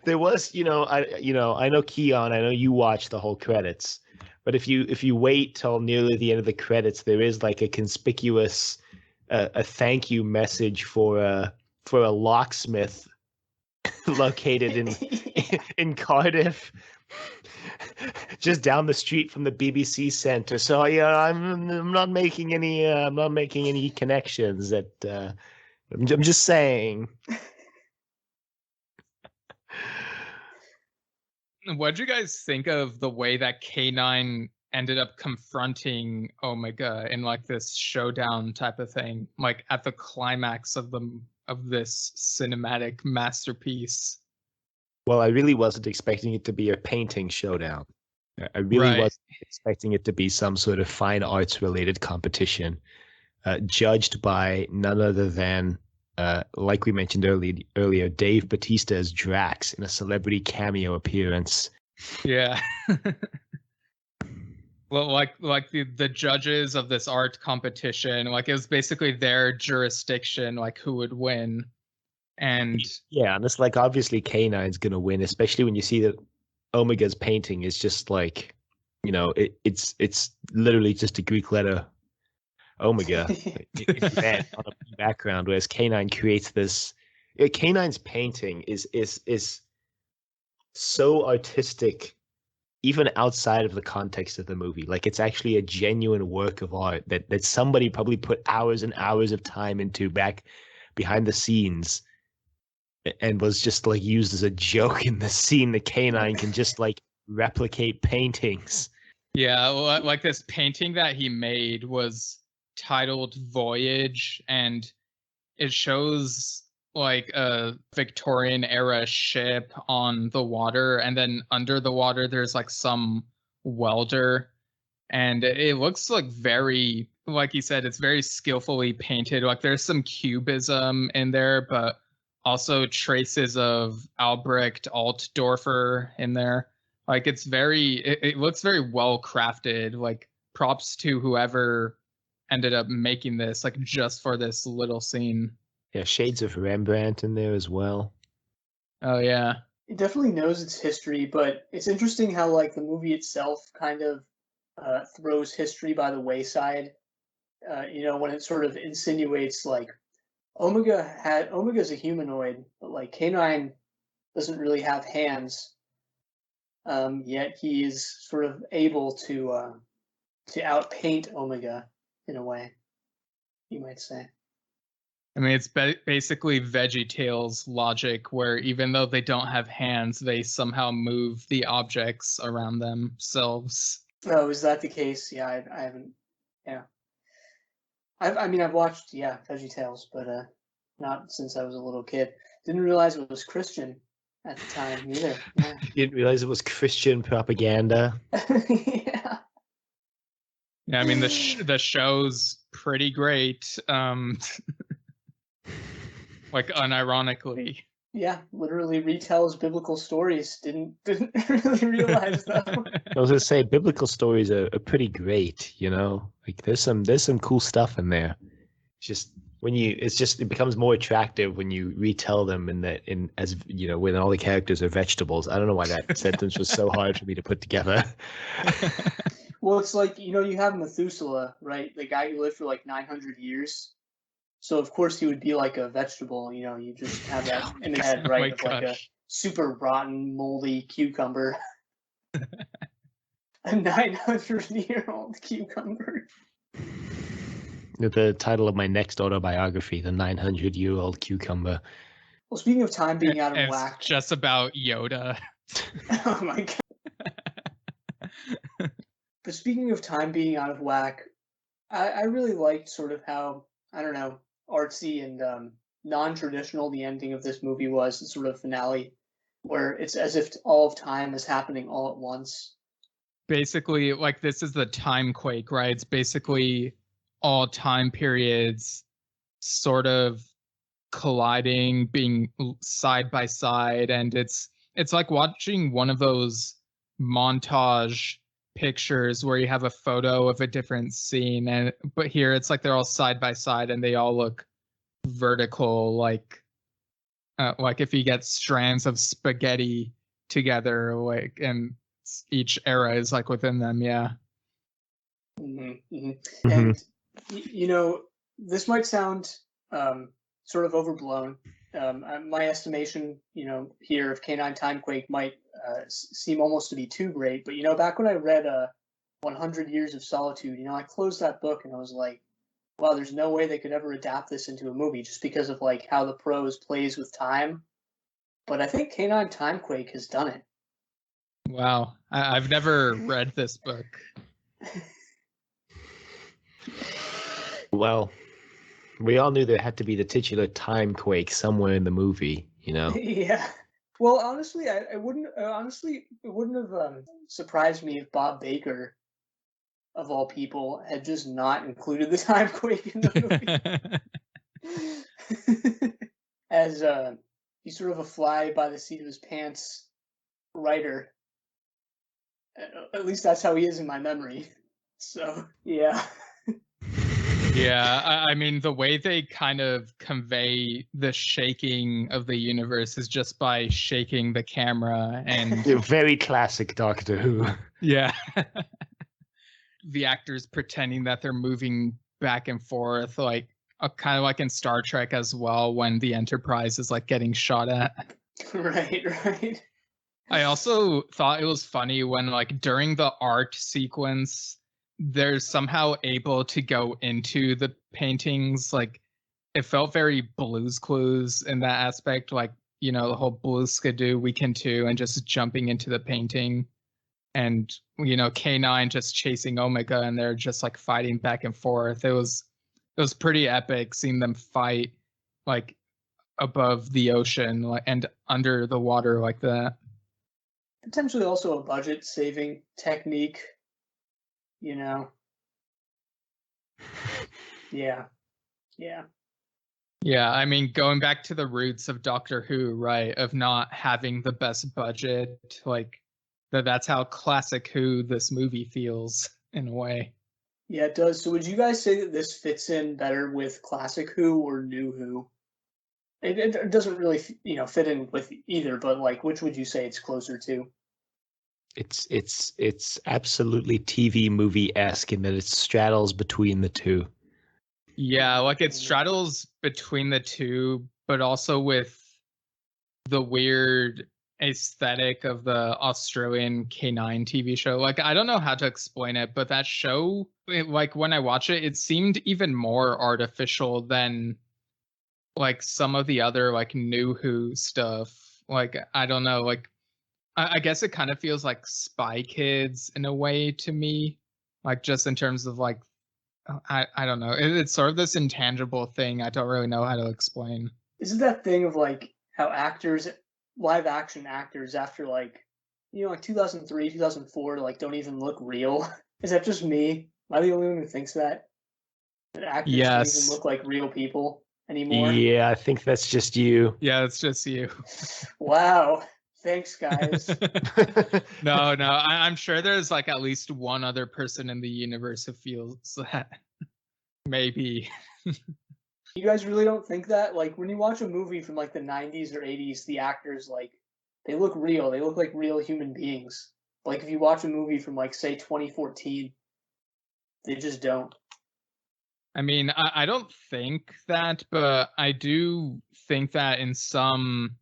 there was, I know Kiyan, I know you watch the whole credits, but if you wait till nearly the end of the credits, there is like a conspicuous a thank you message for a locksmith located in Cardiff, just down the street from the BBC Centre. So yeah, I'm not making any connections. That I'm just saying. What'd you guys think of the way that K9 ended up confronting Omega in like this showdown type of thing, like at the climax of this cinematic masterpiece? Well, I really wasn't expecting it to be a painting showdown. I really wasn't expecting it to be some sort of fine arts related competition, judged by none other than, like we mentioned earlier, Dave Bautista as Drax in a celebrity cameo appearance. Yeah. Well, like the judges of this art competition, like it was basically their jurisdiction, like who would win. And yeah, and it's like obviously K9's gonna win, especially when you see that Omega's painting is just like, it's literally just a Greek letter Omega in red on a background, whereas K9 creates this. K9's painting is so artistic, even outside of the context of the movie. Like it's actually a genuine work of art that somebody probably put hours and hours of time into back behind the scenes, and was just like used as a joke in the scene that K9 can just like replicate paintings. Yeah, like this painting that he made was titled Voyage, and it shows like a Victorian era ship on the water, and then under the water there's like some welder, and it looks like very, like you said, it's very skillfully painted. Like there's some cubism in there, but also traces of Albrecht Altdorfer in there. Like it's it looks very well crafted. Like props to whoever ended up making this, like just for this little scene. Yeah, shades of Rembrandt in there as well. Oh yeah. It definitely knows its history, but it's interesting how like the movie itself kind of throws history by the wayside. When it sort of insinuates like Omega's a humanoid, but like K9 doesn't really have hands. Yet he is sort of able to outpaint Omega in a way, you might say. I mean, it's basically VeggieTales logic, where even though they don't have hands, they somehow move the objects around themselves. Oh, is that the case? Yeah, I haven't. Yeah, I've watched VeggieTales, but not since I was a little kid. Didn't realize it was Christian at the time either. Yeah. Didn't realize it was Christian propaganda. Yeah. Yeah, I mean the show's pretty great. Like unironically. Yeah, literally retells biblical stories. Didn't really realize though. I was gonna say biblical stories are pretty great, Like there's some cool stuff in there. It's just it becomes more attractive when you retell them when all the characters are vegetables. I don't know why that sentence was so hard for me to put together. Well, it's like, you have Methuselah, right? The guy who lived for like 900 years. So of course he would be like a vegetable, you just have that in the head, right? Of like a super rotten, moldy cucumber. A 900-year-old cucumber. The title of my next autobiography, The 900-Year-Old Cucumber. Well, speaking of time being out of it's whack. Just about Yoda. Oh my god. But speaking of time being out of whack, I really liked sort of how, I don't know, artsy and non-traditional the ending of this movie was, the sort of finale, where it's as if all of time is happening all at once. basically like this is the TimeQuake, right? It's basically all time periods sort of colliding, being side by side, and it's like watching one of those montage pictures where you have a photo of a different scene, and but here it's like they're all side by side and they all look vertical, like if you get strands of spaghetti together, like, and each era is like within them. Yeah. Mm-hmm, mm-hmm. And you know, this might sound sort of overblown. My estimation, you know, here of Canine TimeQuake might seem almost to be too great, but you know, back when I read 100 Years of Solitude, you know, I closed that book and I was like, wow, there's no way they could ever adapt this into a movie just because of like how the prose plays with time. But I think Canine TimeQuake has done it. Wow, I've never read this book. Well, we all knew there had to be the titular TimeQuake somewhere in the movie, you know? Yeah. Well, honestly, I wouldn't. Honestly, it wouldn't have surprised me if Bob Baker, of all people, had just not included the TimeQuake in the movie. As he's sort of a fly by the seat of his pants writer. At least that's how he is in my memory. So, yeah. Yeah, I mean, the way they kind of convey the shaking of the universe is just by shaking the camera, and Very classic Doctor Who. yeah. The actors pretending that they're moving back and forth, like kind of like in Star Trek as well, when the Enterprise is like getting shot at. Right. I also thought it was funny when, like, during the art sequence, they're somehow able to go into the paintings. Like, it felt very Blue's Clues in that aspect, like, you know, the whole Blue Skidoo Weekend 2 and just jumping into the painting, and, you know, K9 just chasing Omega, and they're just like fighting back and forth. It was pretty epic seeing them fight like above the ocean, like, and under the water like that. Potentially also a budget saving technique, you know. Yeah. Yeah, I mean, going back to the roots of Doctor Who, right, of not having the best budget, like that's how classic Who this movie feels in a way. Yeah, it does. So would you guys say that this fits in better with classic Who or new Who? It doesn't really, you know, fit in with either, but like, which would you say it's closer to? It's absolutely TV movie-esque in that it straddles between the two. Yeah, like it straddles between the two, but also with the weird aesthetic of the Australian K9 TV show. Like, I don't know how to explain it, but that show, like when I watch it, it seemed even more artificial than like some of the other like new Who stuff. Like, I don't know, like I guess it kind of feels like Spy Kids in a way to me, like just in terms of like I don't know. It's sort of this intangible thing I don't really know how to explain. Is it that thing of like how actors, live action actors, after like, you know, like 2003, 2004, like don't even look real? Is that just me? Am I the only one who thinks that? That actors don't even look like real people anymore? Yeah, I think that's just you. Yeah, it's just you. Wow. Thanks, guys. No, I'm sure there's like at least one other person in the universe who feels that. Maybe. You guys really don't think that? Like, when you watch a movie from like the 90s or 80s, the actors, like, they look real. They look like real human beings. Like, if you watch a movie from like, say, 2014, they just don't. I mean, I don't think that, but I do think that in some,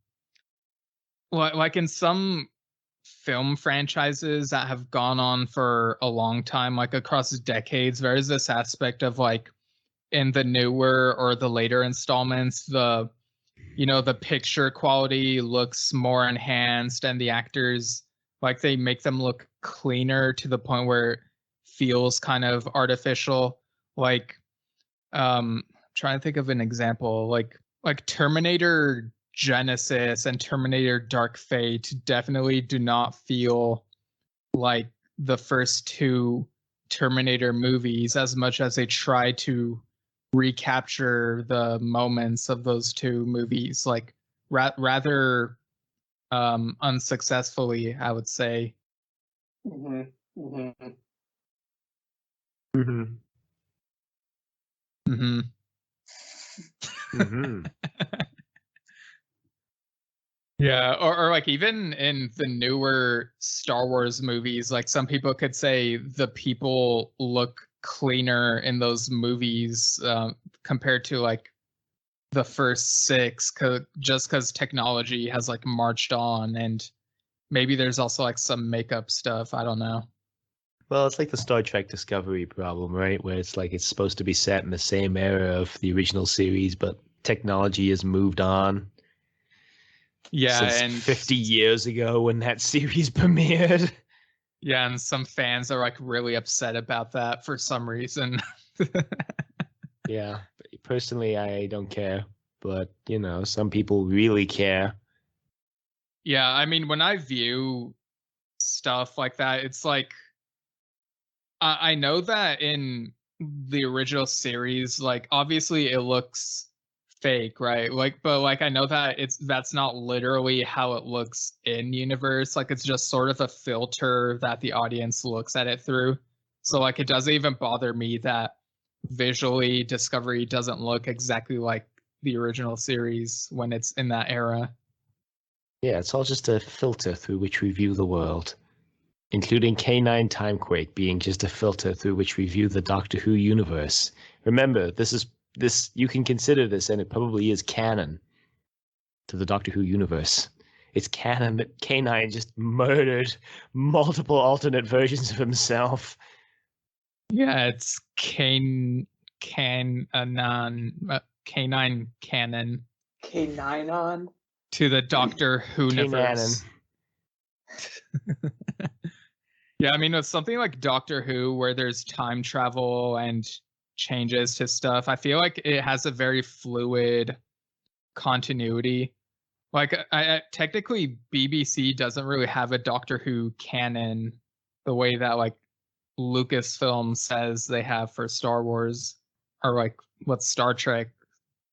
like in some film franchises that have gone on for a long time, like across decades, there is this aspect of like in the newer or the later installments, the, you know, the picture quality looks more enhanced and the actors, like they make them look cleaner to the point where it feels kind of artificial. Like, trying to think of an example, like Terminator Genesis and Terminator Dark Fate definitely do not feel like the first two Terminator movies as much as they try to recapture the moments of those two movies, like rather unsuccessfully, I would say. Mm-hmm. Mm-hmm. Mm-hmm. Mm-hmm. Mm-hmm. Yeah, or like even in the newer Star Wars movies, like some people could say the people look cleaner in those movies compared to like the first six, just because technology has like marched on, and maybe there's also like some makeup stuff. I don't know. Well, it's like the Star Trek Discovery problem, right? Where it's like it's supposed to be set in the same era of the original series, but technology has moved on. Yeah, Since and 50 years ago when that series premiered. Yeah, and some fans are like really upset about that for some reason. Yeah, personally, I don't care, but some people really care. Yeah, I mean, when I view stuff like that, it's like I know that in the original series, like obviously it looks fake, right? Like, but like I know that that's not literally how it looks in universe. Like it's just sort of a filter that the audience looks at it through. So like it doesn't even bother me that visually Discovery doesn't look exactly like the original series when it's in that era. Yeah, it's all just a filter through which we view the world, including K9 TimeQuake being just a filter through which we view the Doctor Who universe. Remember, this you can consider this, and it probably is canon to the Doctor Who universe. It's canon that K9 just murdered multiple alternate versions of himself. Yeah, it's K9 canon K9 on. to the Doctor Who universe. Yeah, I mean, it's something like Doctor Who where there's time travel and changes to stuff. I feel like it has a very fluid continuity. Like, I technically BBC doesn't really have a Doctor Who canon the way that like Lucasfilm says they have for Star Wars, or like what Star Trek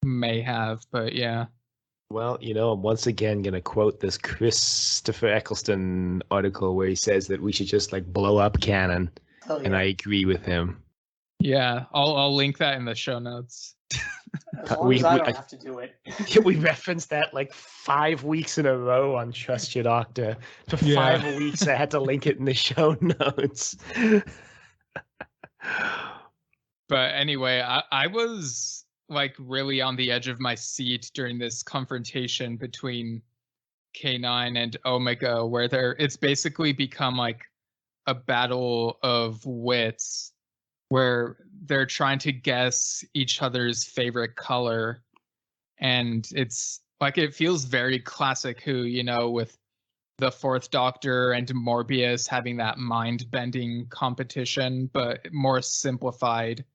may have. But yeah. Well, I'm once again going to quote this Christopher Eccleston article where he says that we should just like blow up canon. Oh, yeah. And I agree with him. Yeah, I'll link that in the show notes. As long as I don't have to do it. We referenced that like 5 weeks in a row on Trust Your Doctor. For Yeah. 5 weeks, I had to link it in the show notes. But anyway, I was like really on the edge of my seat during this confrontation between K9 and Omega, where it's basically become like a battle of wits where they're trying to guess each other's favorite color. And it's like it feels very classic Who, with the Fourth Doctor and Morbius having that mind-bending competition, but more simplified.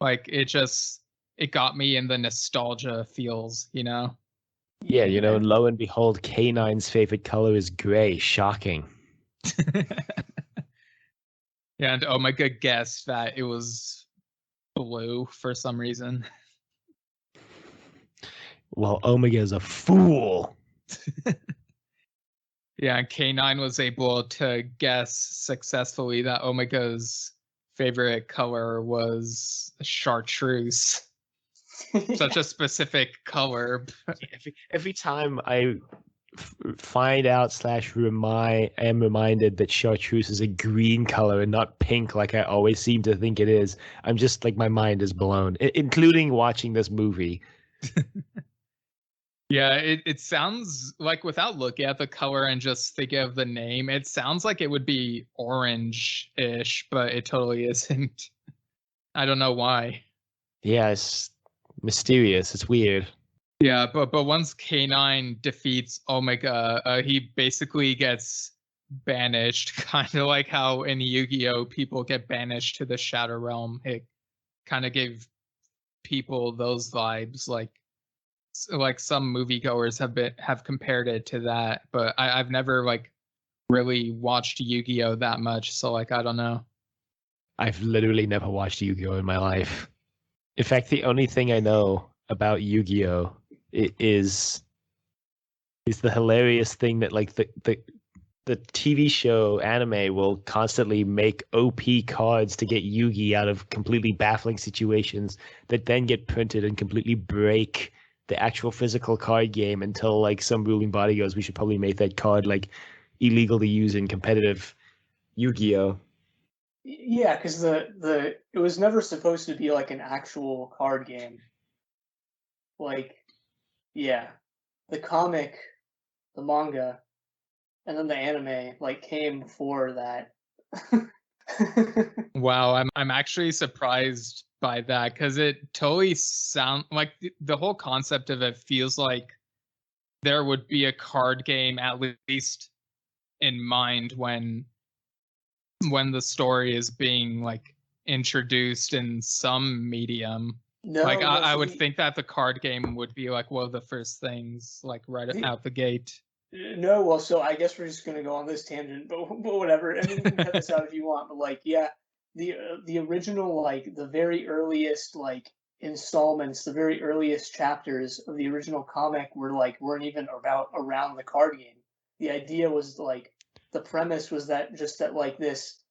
Like it got me in the nostalgia feels, Yeah, and lo and behold, K9's favorite color is gray. Shocking. Yeah, and Omega guessed that it was blue for some reason. Well, Omega is a fool. Yeah, and K9 was able to guess successfully that Omega's favorite color was chartreuse. Such a specific color. Every time I find out / am reminded that chartreuse is a green color and not pink like I always seem to think it is, I'm just like my mind is blown, including watching this movie. Yeah, it sounds like, without looking at the color and just thinking of the name, it sounds like it would be orange-ish, but it totally isn't. I don't know why. Yeah, it's mysterious. It's weird. Yeah, but once K9 defeats Omega, he basically gets banished, kind of like how in Yu-Gi-Oh! People get banished to the Shadow Realm. It kind of gave people those vibes, like some moviegoers have compared it to that, but I've never like really watched Yu-Gi-Oh that much, so like I don't know. I've literally never watched Yu-Gi-Oh in my life. In fact, the only thing I know about Yu-Gi-Oh is the hilarious thing that like the TV show anime will constantly make OP cards to get Yugi out of completely baffling situations that then get printed and completely break the actual physical card game until like some ruling body goes, we should probably make that card like illegal to use in competitive Yu-Gi-Oh. Yeah, because it was never supposed to be like an actual card game. Like, yeah, the comic, the manga, and then the anime like came before that. Wow, I'm actually surprised by that because it totally sound like the whole concept of it feels like there would be a card game at least in mind when the story is being like introduced in some medium. No, like no, I so would think that the card game would be like one of the first things like right out the gate. No, well, so I guess we're just gonna go on this tangent, but whatever. I mean, you can cut this out if you want. But like, yeah, the original, like the very earliest like installments, the very earliest chapters of the original comic weren't even around the card game. The idea was like the premise was that like this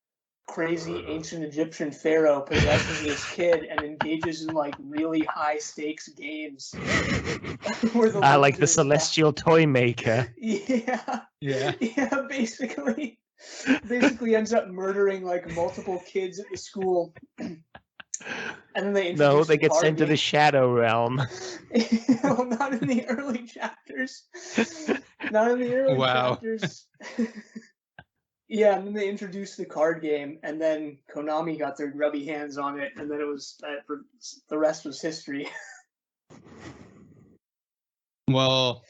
crazy ancient Egyptian pharaoh possesses this kid and engages in like really high stakes games. I like the celestial toy maker. Yeah, basically ends up murdering like multiple kids at the school. And then they get sent to the shadow realm. Well, not in the early chapters. Not in the early chapters. Yeah, and then they introduced the card game, and then Konami got their grubby hands on it, and then it was the rest was history. Well,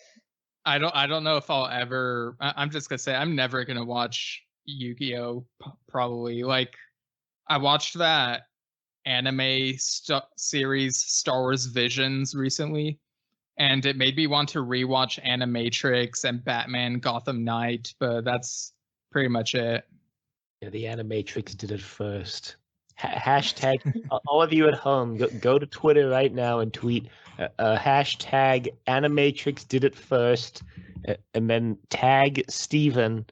I don't know if I'll ever. I'm just gonna say I'm never gonna watch Yu-Gi-Oh. Probably. Like I watched that anime series Star Wars Visions recently, and it made me want to rewatch Animatrix and Batman Gotham Knight, but that's pretty much it. Yeah, the Animatrix did it first. Hashtag all of you at home, go to Twitter right now and tweet hashtag Animatrix did it first, and then tag Steven.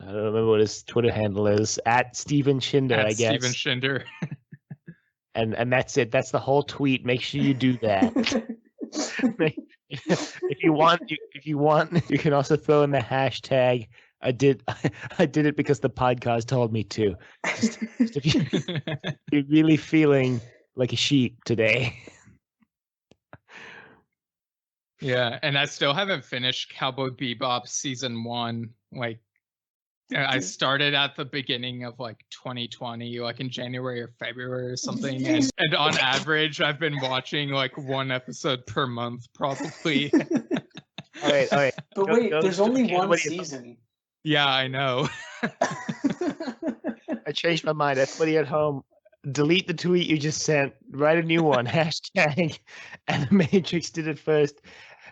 I don't remember what his Twitter handle is. At Steven Shinder, I guess. Steven Shinder. and that's it. That's the whole tweet. Make sure you do that. If you want, you can also throw in the hashtag. I did it because the podcast told me to. Just if you're really feeling like a sheep today. Yeah, and I still haven't finished Cowboy Bebop season 1. Like, I started at the beginning of like 2020, like in January or February or something, and on average, I've been watching like one episode per month, probably. All right. But wait, there's only one season. Yeah, I know. I changed my mind. Everybody at home, delete the tweet you just sent. Write a new one. Hashtag Animatrix did it first.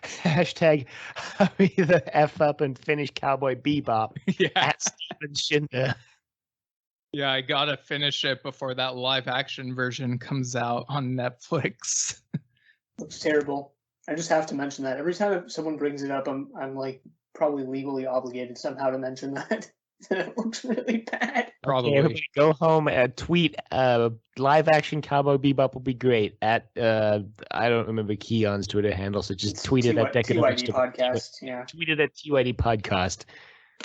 Hashtag hurry the F up and finish Cowboy Bebop. Yeah. At Steven Shinder. Yeah, I gotta finish it before that live action version comes out on Netflix. Looks terrible. I just have to mention that. Every time someone brings it up, I'm like probably legally obligated somehow to mention that. It looks really bad. Probably. Okay, everybody go home and tweet live action Cowboy Bebop will be great at I don't remember Kiyan's Twitter handle, so just tweet it at Decorative Vegetable. Podcast, yeah. Tweet it at TYD Podcast.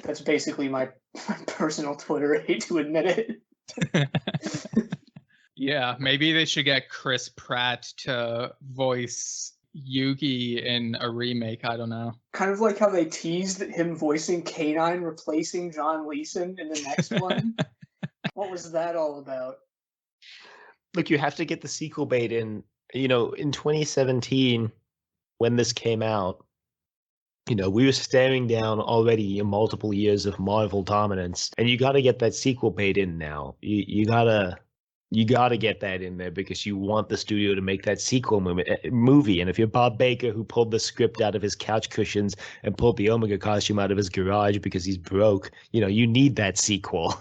That's basically my personal Twitter. I hate to admit it. Yeah, maybe they should get Chris Pratt to voice Yugi in a remake. I don't know. Kind of like how they teased him voicing K9 replacing John Leeson in the next one. What was that all about? Look, you have to get the sequel bait in. You know, in 2017, when this came out, you know, we were staring down already multiple years of Marvel dominance, and you got to get that sequel bait in now. You gotta You got to get that in there because you want the studio to make that sequel movie. And if you're Bob Baker, who pulled the script out of his couch cushions and pulled the Omega costume out of his garage because he's broke, you need that sequel.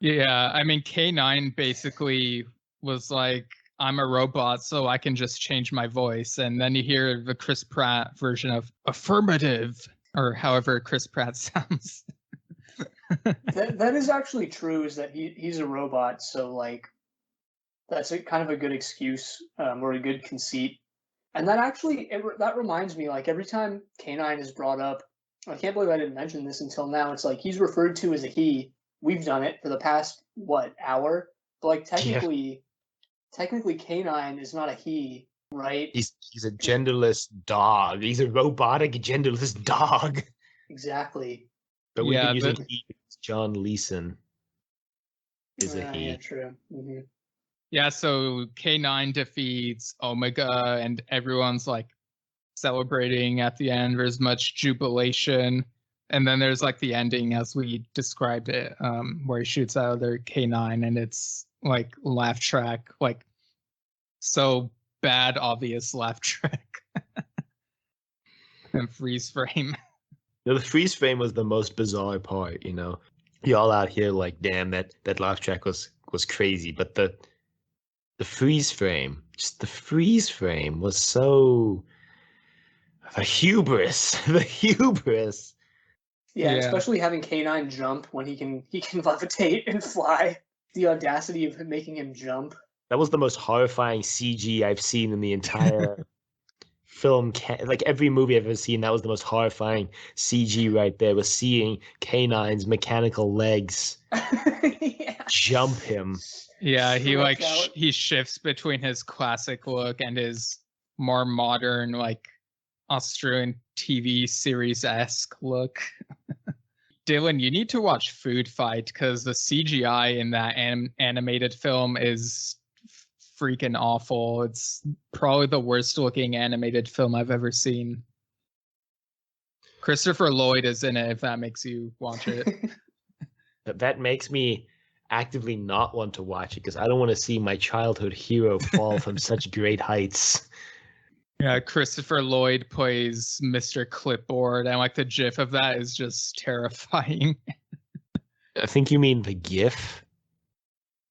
Yeah, I mean, K9 basically was like, I'm a robot, so I can just change my voice. And then you hear the Chris Pratt version of affirmative, or however Chris Pratt sounds. That is actually true, is that he's a robot, so like that's kind of a good excuse or a good conceit. And that actually that reminds me, like every time K9 is brought up, I can't believe I didn't mention this until now. It's like he's referred to as a he. We've done it for the past hour, but like technically K9 is not a he, right? He's a genderless dog. He's a robotic genderless dog. Exactly. But we've been using he. John Leeson is a he. Yeah, true. Mm-hmm. Yeah, so K9 defeats Omega, and everyone's like celebrating at the end. There's much jubilation. And then there's like the ending as we described it, where he shoots out of their K9, and it's like laugh track, like so bad, obvious laugh track. And freeze frame. The freeze frame was the most bizarre part, Y'all out here like, damn, that laugh track was crazy. But the freeze frame, just the freeze frame was so the hubris. Yeah, especially having K9 jump when he can levitate and fly. The audacity of making him jump. That was the most horrifying CG I've seen in the entire film. Like every movie I've ever seen, that was the most horrifying CG right there, was seeing K9's mechanical legs jump him. Yeah, he he shifts between his classic look and his more modern, like Australian TV series-esque look. Dylan, you need to watch Foodfight because the CGI in that animated film is freaking awful. It's probably the worst looking animated film I've ever seen. Christopher Lloyd is in it, if that makes you watch it. That makes me actively not want to watch it because I don't want to see my childhood hero fall from such great heights. Yeah, Christopher Lloyd plays Mr. Clipboard, and like the gif of that is just terrifying. I think you mean the GIF.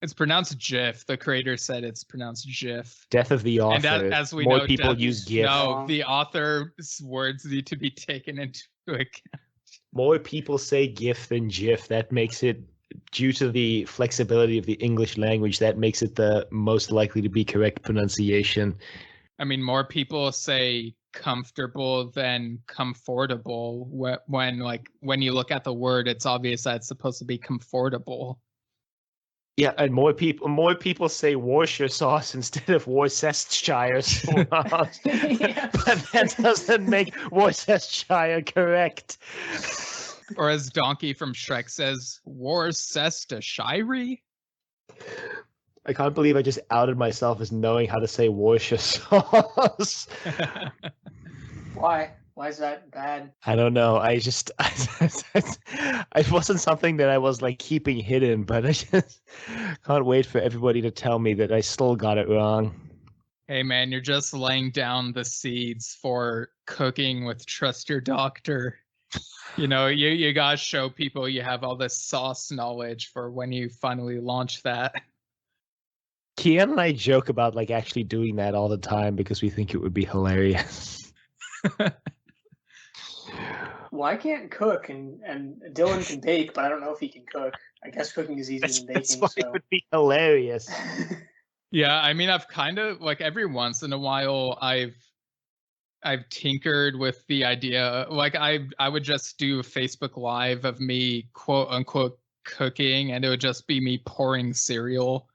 It's pronounced GIF. The creator said it's pronounced GIF. Death of the author. And as we more know, people use GIF. No, the author's words need to be taken into account. More people say GIF than GIF. That makes it, due to the flexibility of the English language, that makes it the most likely to be correct pronunciation. I mean, more people say comfortable than comfortable. When you look at the word, it's obvious that it's supposed to be comfortable. Yeah, and more people say Worcestershire sauce instead of Worcestershire sauce. Yeah. But that doesn't make Worcestershire correct. Or as Donkey from Shrek says, Worcestershire? I can't believe I just outed myself as knowing how to say Worcestershire sauce. Why? Why is that bad? I don't know. It wasn't something that I was like keeping hidden, but I just can't wait for everybody to tell me that I still got it wrong. Hey man, you're just laying down the seeds for cooking with Trust Your Doctor. You gotta show people you have all this sauce knowledge for when you finally launch that. Kiyan and I joke about like actually doing that all the time because we think it would be hilarious. Well, I can't cook, and Dylan can bake, but I don't know if he can cook. I guess cooking is easier than baking. That's why it would be hilarious. Yeah, I mean, I've kind of like every once in a while I've tinkered with the idea. Like I would just do a Facebook Live of me quote unquote cooking, and it would just be me pouring cereal.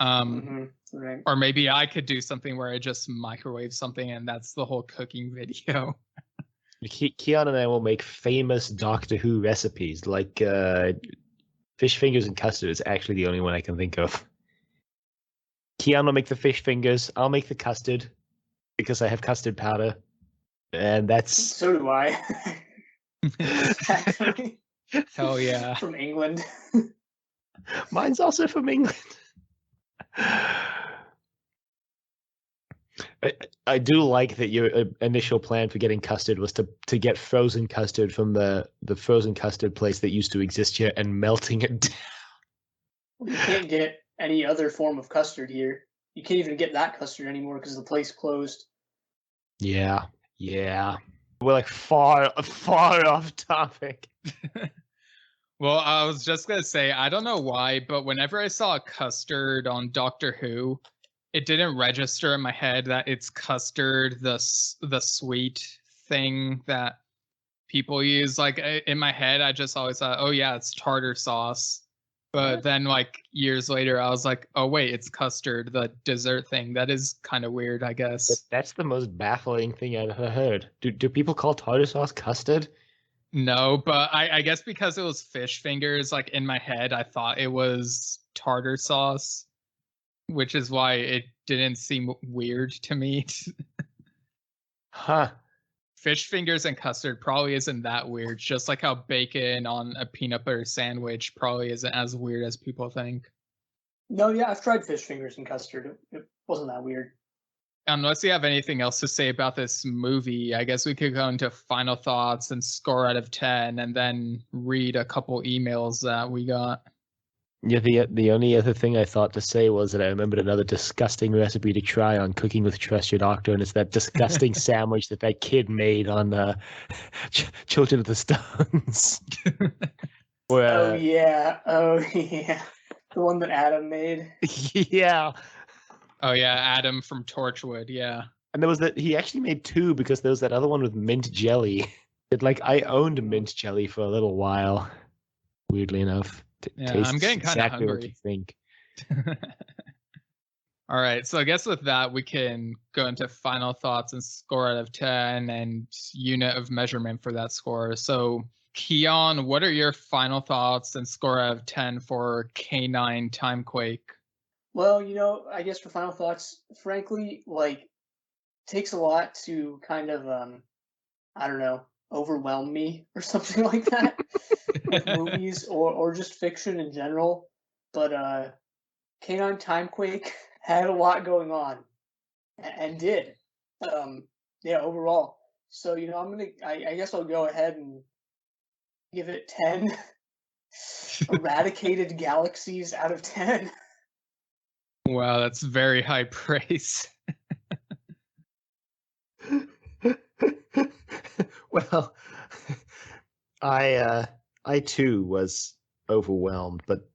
Right. Or maybe I could do something where I just microwave something, and that's the whole cooking video. Kiyan and I will make famous Doctor Who recipes, like fish fingers and custard is actually the only one I can think of. Kiyan will make the fish fingers, I'll make the custard, because I have custard powder. And that's... So do I. Actually. Hell yeah. From England. Mine's also from England. I do like that your initial plan for getting custard was to get frozen custard from the frozen custard place that used to exist here and melting it down. You can't get any other form of custard here. You can't even get that custard anymore because the place closed. Yeah. We're like far off topic. Well, I was just gonna say, I don't know why, but whenever I saw custard on Doctor Who, it didn't register in my head that it's custard, the sweet thing that people use. Like in my head, I just always thought, oh yeah, it's tartar sauce. But then like years later, I was like, oh wait, it's custard, the dessert thing. That is kind of weird, I guess. That's the most baffling thing I've ever heard. Do people call tartar sauce custard? No, but I guess because it was fish fingers, like in my head, I thought it was tartar sauce, which is why it didn't seem weird to me. Huh. Fish fingers and custard probably isn't that weird, just like how bacon on a peanut butter sandwich probably isn't as weird as people think. No, yeah, I've tried fish fingers and custard. It wasn't that weird. Unless you have anything else to say about this movie, I guess we could go into final thoughts and score out of 10 and then read a couple emails that we got. Yeah, the only other thing I thought to say was that I remembered another disgusting recipe to try on Cooking with Trust Your Doctor, and it's that disgusting sandwich that kid made on Children of the Stones. Where, Oh yeah, the one that Adam made. Yeah. Oh yeah, Adam from Torchwood, yeah. And there was he actually made two because there was that other one with mint jelly. I owned mint jelly for a little while, weirdly enough. Yeah, I'm getting kind of exactly hungry. what you think. All right, so I guess with that, we can go into final thoughts and score out of 10 and unit of measurement for that score. So, Kiyan, what are your final thoughts and score out of 10 for K9 TimeQuake? Well, I guess for final thoughts, frankly, it takes a lot to kind of, I don't know, overwhelm me or something like that with movies or just fiction in general. But K9 TimeQuake had a lot going on and did, overall. So, I guess I'll go ahead and give it 10 eradicated galaxies out of 10. Wow, that's very high praise. Well, I too was overwhelmed, but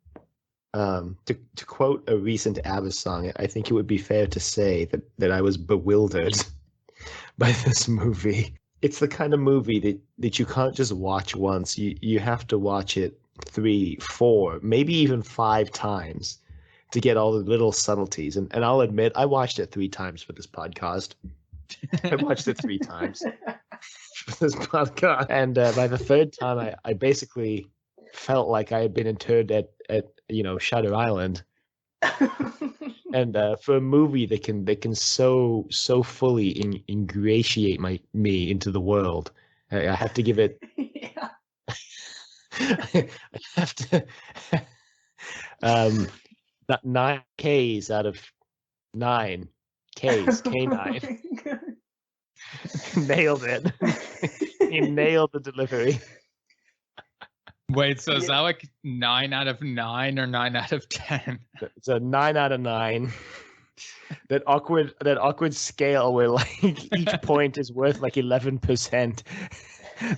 to quote a recent ABBA song, I think it would be fair to say that I was bewildered by this movie. It's the kind of movie that you can't just watch once. You have to watch it 3, 4, maybe even 5 times to get all the little subtleties. And I'll admit, I watched it 3 times for this podcast. I watched it 3 times for this podcast. And by the 3rd time, I basically felt like I had been interred at Shutter Island. And for a movie that can so fully ingratiate me into the world, I have to give it. Yeah. I have to. 9 Ks out of 9 Ks. K9. Nailed it. You nailed the delivery. Wait, so is that like 9 out of 9 or 9 out of 10? It's a 9 out of 9. That awkward scale where each point is worth 11%.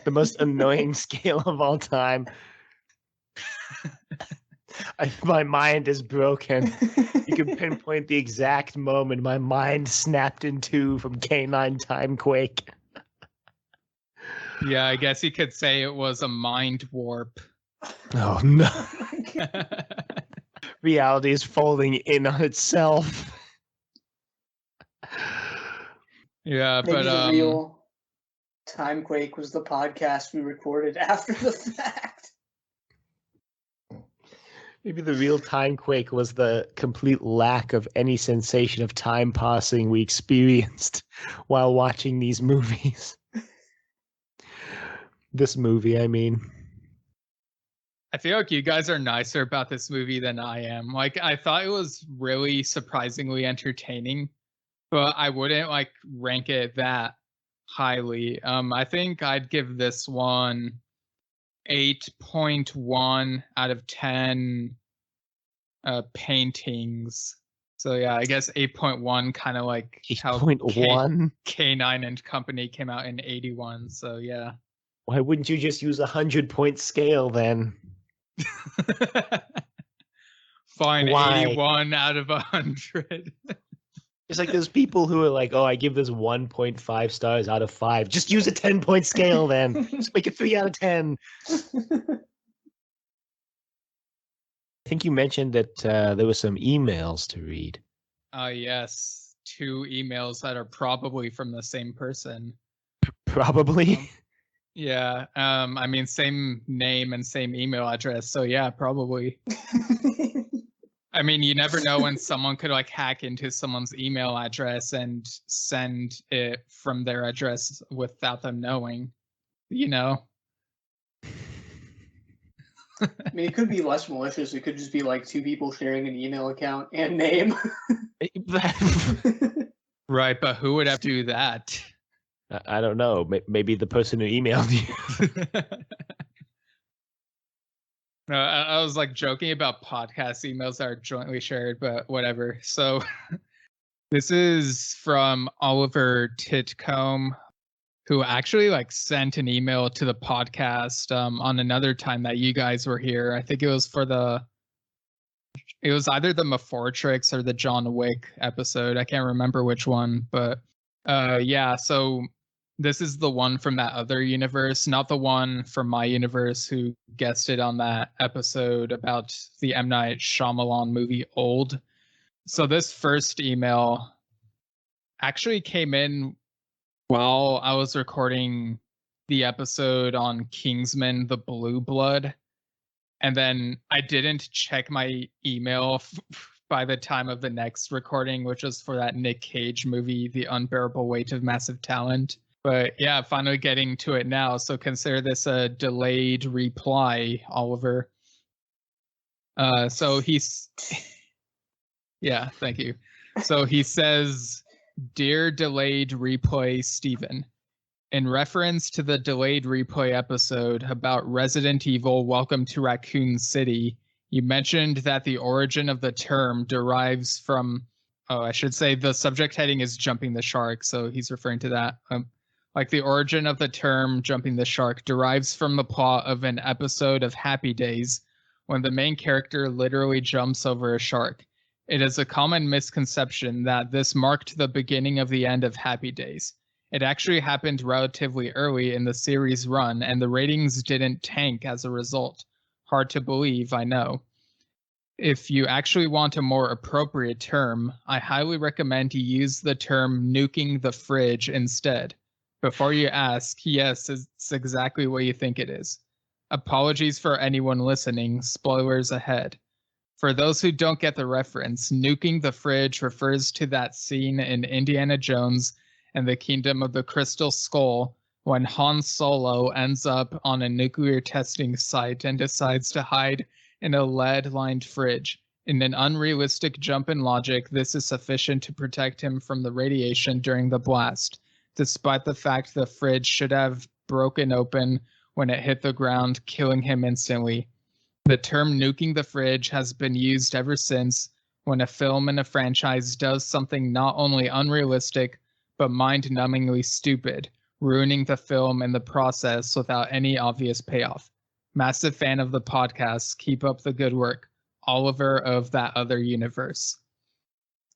The most annoying scale of all time. My mind is broken. You can pinpoint the exact moment my mind snapped in two from K9 TimeQuake. Yeah, I guess you could say it was a mind warp. Oh no. Reality is folding in on itself. Yeah, Maybe but the real TimeQuake was the podcast we recorded after the fact. Maybe the real TimeQuake was the complete lack of any sensation of time passing we experienced while watching these movies. This movie, I mean. I feel like you guys are nicer about this movie than I am. Like, I thought it was really surprisingly entertaining, but I wouldn't like rank it that highly. I think I'd give this one 8.1 out of 10 paintings. So yeah, I guess 8.1, kind of like how 8.1? K9 and Company came out in 81. So yeah. Why wouldn't you just use a 100-point scale then? Fine, Why? 81 out of 100. It's like there's people who are like, oh, I give this 1.5 stars out of 5. Just use a 10-point scale then. Just make it 3 out of 10. I think you mentioned that there were some emails to read. Yes. 2 emails that are probably from the same person. Probably. Yeah. I mean, same name and same email address. So yeah, probably. I mean, you never know when someone could like hack into someone's email address and send it from their address without them knowing, you know? I mean, it could be less malicious. It could just be like 2 people sharing an email account and name. Right, but who would have to do that? I don't know. Maybe the person who emailed you. No, I was like joking about podcast emails that are jointly shared, but whatever. So this is from Oliver Titcombe, who actually like sent an email to the podcast on another time that you guys were here. I think it was either the M4TRIX or the John Wick episode. I can't remember which one, but yeah, so this is the one from that other universe, not the one from my universe who guested on that episode about the M. Night Shyamalan movie Old. So this first email actually came in while I was recording the episode on Kingsman, the Blue Blood. And then I didn't check my email by the time of the next recording, which was for that Nick Cage movie, The Unbearable Weight of Massive Talent. But yeah, finally getting to it now. So consider this a delayed reply, Oliver. So he's... Yeah, thank you. So he says, "Dear delayed replay Stephen, in reference to the delayed replay episode about Resident Evil Welcome to Raccoon City, you mentioned that the origin of the term derives from... Oh, I should say the subject heading is jumping the shark, so he's referring to that. Like the origin of the term jumping the shark derives from the plot of an episode of Happy Days when the main character literally jumps over a shark. It is a common misconception that this marked the beginning of the end of Happy Days. It actually happened relatively early in the series run, and the ratings didn't tank as a result. Hard to believe, I know. If you actually want a more appropriate term, I highly recommend you use the term nuking the fridge instead. Before you ask, yes, it's exactly what you think it is. Apologies for anyone listening, spoilers ahead. For those who don't get the reference, nuking the fridge refers to that scene in Indiana Jones and the Kingdom of the Crystal Skull when Han Solo ends up on a nuclear testing site and decides to hide in a lead-lined fridge. In an unrealistic jump in logic, this is sufficient to protect him from the radiation during the blast, despite the fact the fridge should have broken open when it hit the ground, killing him instantly. The term nuking the fridge has been used ever since when a film in a franchise does something not only unrealistic, but mind-numbingly stupid, ruining the film in the process without any obvious payoff. Massive fan of the podcast. Keep up the good work. Oliver of That Other Universe.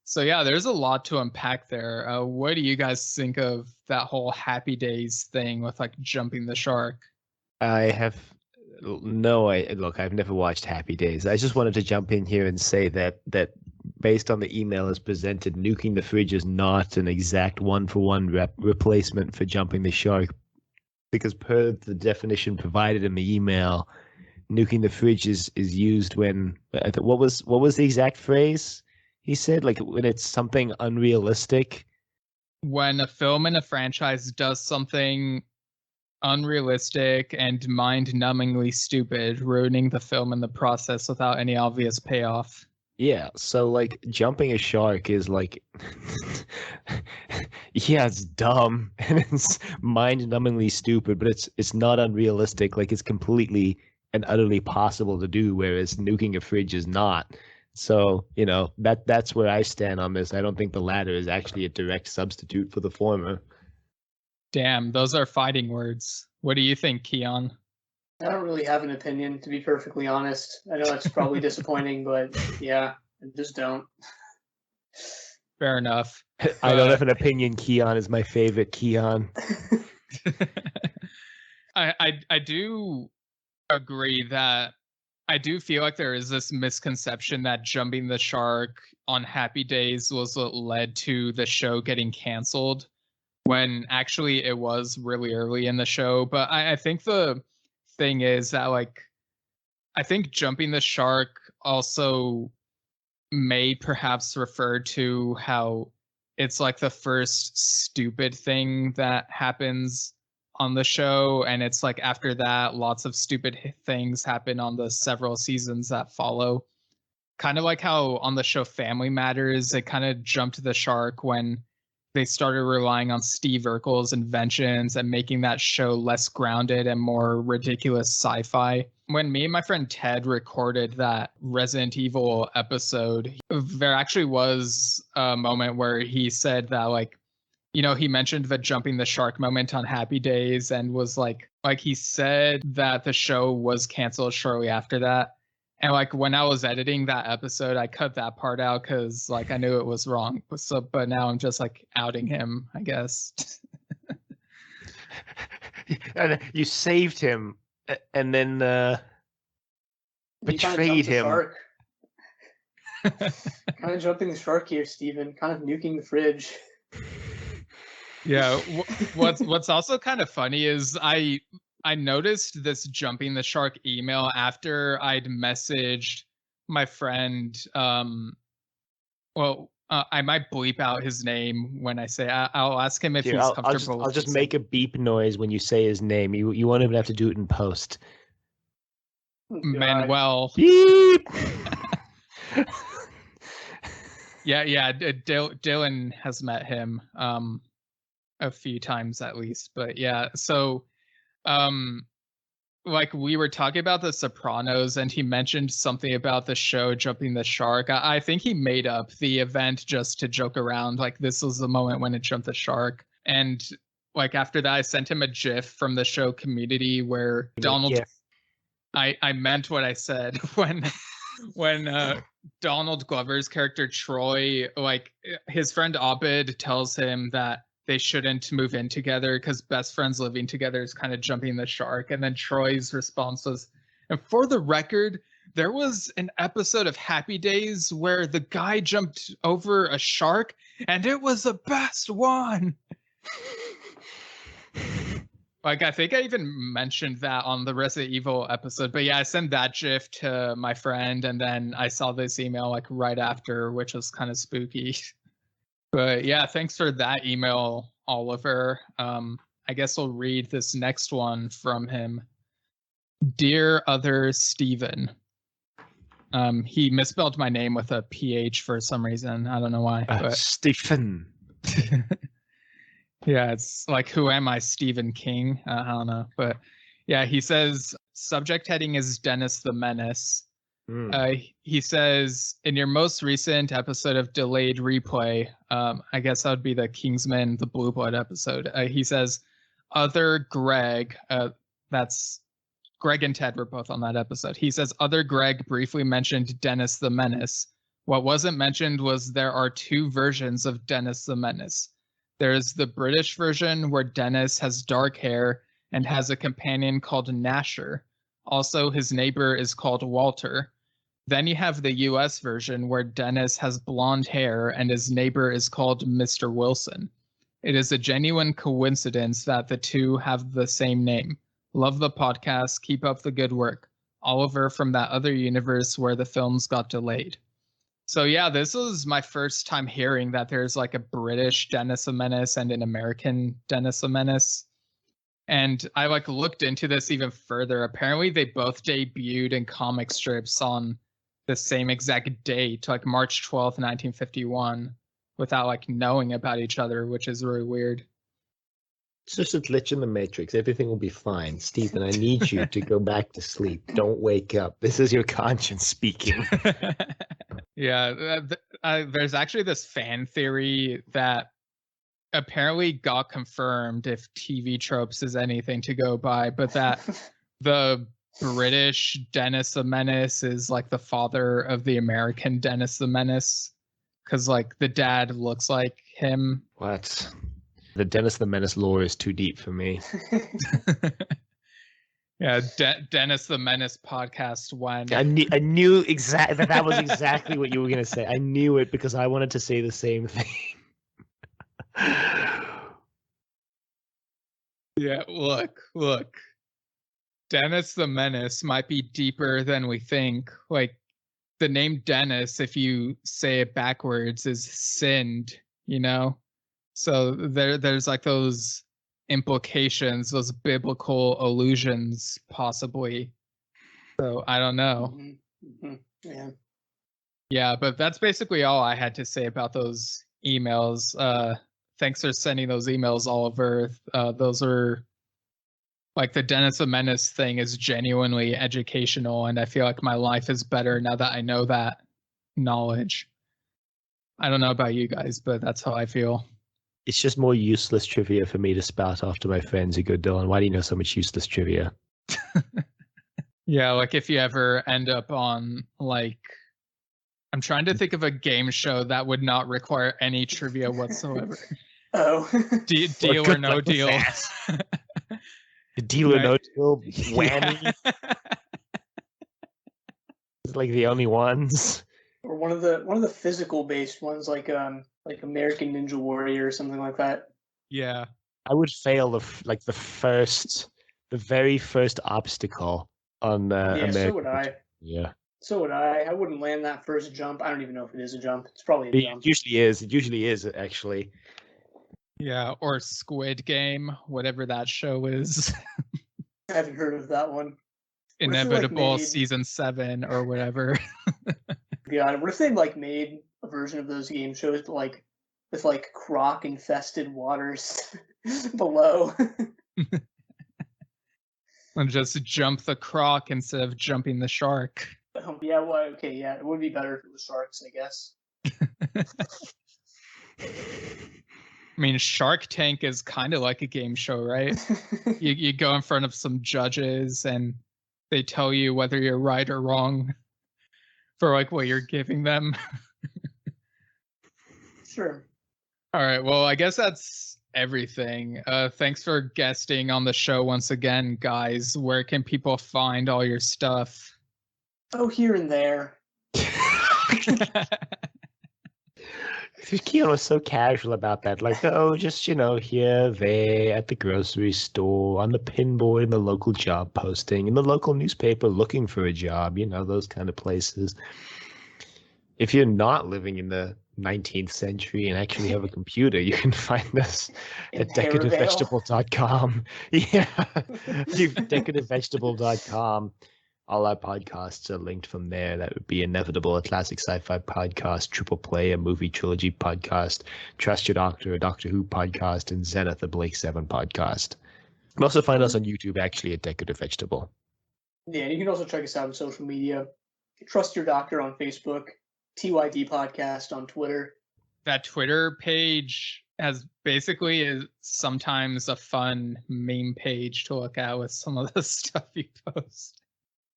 So yeah, there's a lot to unpack there. What do you guys think of that whole Happy Days thing with like jumping the shark? Look, I've never watched Happy Days. I just wanted to jump in here and say that based on the email as presented, nuking the fridge is not an exact one-for-one replacement for jumping the shark, because per the definition provided in the email, nuking the fridge is used when what was the exact phrase he said? Like when it's something unrealistic. When a film in a franchise does something unrealistic and mind-numbingly stupid, ruining the film in the process without any obvious payoff. Yeah, so like jumping a shark is like, yeah, it's dumb and it's mind-numbingly stupid, but it's not unrealistic. Like it's completely and utterly possible to do, whereas nuking a fridge is not. So, you know, that's where I stand on this. I don't think the latter is actually a direct substitute for the former. Damn, those are fighting words. What do you think, Kiyan? I don't really have an opinion, to be perfectly honest. I know that's probably disappointing, but yeah, I just don't. Fair enough. I don't have an opinion. Kiyan is my favorite Kiyan. I do agree that I do feel like there is this misconception that jumping the shark on Happy Days was what led to the show getting canceled, when actually it was really early in the show. But I think the thing is that, like, I think jumping the shark also may perhaps refer to how it's like the first stupid thing that happens on the show, and it's like after that lots of stupid things happen on the several seasons that follow, kind of like how on the show Family Matters it kind of jumped the shark when they started relying on Steve Urkel's inventions and making that show less grounded and more ridiculous sci-fi. When me and my friend Ted recorded that Resident Evil episode, there actually was a moment where he said that, like, you know, he mentioned the jumping the shark moment on Happy Days and was like he said that the show was canceled shortly after that. And like when I was editing that episode, I cut that part out because like I knew it was wrong. So, but now I'm just like outing him, I guess. And you saved him, and then betrayed him. Kind of jumping the shark here, Steven. Kind of nuking the fridge. Yeah. What's also kind of funny is I noticed this jumping the shark email after I'd messaged my friend. I might bleep out his name when I say. I'll ask him if he's comfortable. I'll just make a beep noise when you say his name. You won't even have to do it in post. Manuel. Beep. Yeah. Dylan has met him a few times at least, but yeah. So, like we were talking about The Sopranos, and he mentioned something about the show jumping the shark. I think he made up the event just to joke around. Like this was the moment when it jumped the shark, and like after that, I sent him a GIF from the show Community where Donald. Yeah. I meant what I said when Donald Glover's character Troy, like his friend Abed tells him that they shouldn't move in together because best friends living together is kind of jumping the shark. And then Troy's response was, and for the record, there was an episode of Happy Days where the guy jumped over a shark and it was the best one. Like, I think I even mentioned that on the Resident Evil episode. But yeah, I sent that GIF to my friend, and then I saw this email like right after, which was kind of spooky. But yeah, thanks for that email, Oliver. I guess I'll read this next one from him. Dear Other Steven. He misspelled my name with a PH for some reason. I don't know why. But... Stephen. Yeah, it's like, who am I, Stephen King? I don't know. But yeah, he says, subject heading is Dennis the Menace. He says, in your most recent episode of Delayed Replay, I guess that would be the Kingsman, the Blue Blood episode. He says, other Greg, that's Greg and Ted were both on that episode. He says, other Greg briefly mentioned Dennis the Menace. What wasn't mentioned was there are two versions of Dennis the Menace. There's the British version where Dennis has dark hair and has a companion called Nasher. Also, his neighbor is called Walter. Then you have the US version where Dennis has blonde hair and his neighbor is called Mr. Wilson. It is a genuine coincidence that the two have the same name. Love the podcast. Keep up the good work. Oliver from that other universe where the films got delayed. So yeah, this was my first time hearing that there's like a British Dennis the Menace and an American Dennis the Menace. And I like looked into this even further. Apparently, they both debuted in comic strips on the same exact date, like March 12th, 1951, without like knowing about each other, which is really weird. It's just a glitch in the matrix. Everything will be fine. Stephen, I need you to go back to sleep. Don't wake up. This is your conscience speaking. Yeah, there's actually this fan theory that apparently got confirmed, if TV Tropes is anything to go by, but that the British Dennis the Menace is like the father of the American Dennis the Menace, because like the dad looks like him. What? The Dennis the Menace lore is too deep for me. Yeah, Dennis the Menace podcast one. I knew exactly that was exactly what you were gonna say. I knew it because I wanted to say the same thing. Yeah, look. Dennis the Menace might be deeper than we think. Like, the name Dennis, if you say it backwards, is sinned, you know? So there's like those implications, those biblical allusions, possibly. So I don't know. Yeah. Yeah, but that's basically all I had to say about those emails. Thanks for sending those emails, Oliver. Those are like, the Dennis the Menace thing is genuinely educational, and I feel like my life is better now that I know that knowledge. I don't know about you guys, but that's how I feel. It's just more useless trivia for me to spout off to my friends who go, Dylan, why do you know so much useless trivia? Yeah, like if you ever end up on, like, I'm trying to think of a game show that would not require any trivia whatsoever. Oh. Deal or no deal. Deal or no deal, whammy. Yeah. It's like the only ones. Or one of the physical based ones, like American Ninja Warrior or something like that. Yeah. I would fail the very first obstacle on American. So would I. Yeah. So would I. I wouldn't land that first jump. I don't even know if it is a jump. It's probably a jump. It usually is. It usually is, actually. Yeah, or Squid Game, whatever that show is. I haven't heard of that one. Inevitable season 7 or whatever. God, what if they like made a version of those game shows, but like with like croc infested waters below? And just jump the croc instead of jumping the shark. Yeah, well, okay, yeah, it would be better if it was sharks, I guess. I mean, Shark Tank is kind of like a game show, right? you go in front of some judges and they tell you whether you're right or wrong for like what you're giving them. Sure. All right, well, I guess that's everything. Thanks for guesting on the show once again, guys. Where can people find all your stuff? Oh, here and there. Kiyan was so casual about that. Like, oh, just, here, there, at the grocery store, on the pinboard, in the local job posting, in the local newspaper looking for a job, those kind of places. If you're not living in the 19th century and actually have a computer, you can find us at decorativevegetable.com. Yeah, decorativevegetable.com. All our podcasts are linked from there. That would be Inevitable, a classic sci-fi podcast, Triple Play, a movie trilogy podcast, Trust Your Doctor, a Doctor Who podcast, and Zenith, a Blake 7 podcast. You can also find us on YouTube, actually, at Decorative Vegetable. Yeah, and you can also check us out on social media. Trust Your Doctor on Facebook, TYD Podcast on Twitter. That Twitter page has basically is sometimes a fun meme page to look at with some of the stuff you post.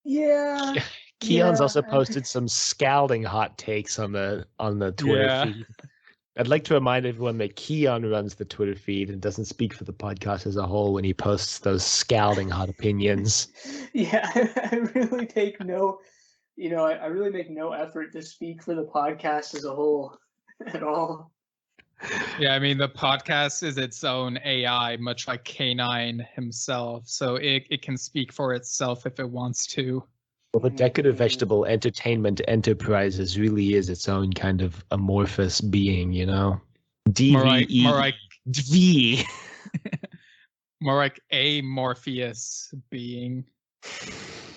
Yeah. Kiyan's also posted some scalding hot takes on the Twitter feed. I'd like to remind everyone that Kiyan runs the Twitter feed and doesn't speak for the podcast as a whole when he posts those scalding hot opinions. Yeah, I really take no, I really make no effort to speak for the podcast as a whole at all. Yeah, I mean, the podcast is its own AI, much like K9 himself, so it can speak for itself if it wants to. Well, the Decorative Vegetable Entertainment Enterprises really is its own kind of amorphous being, DVE. More like V. More like a Morpheus being.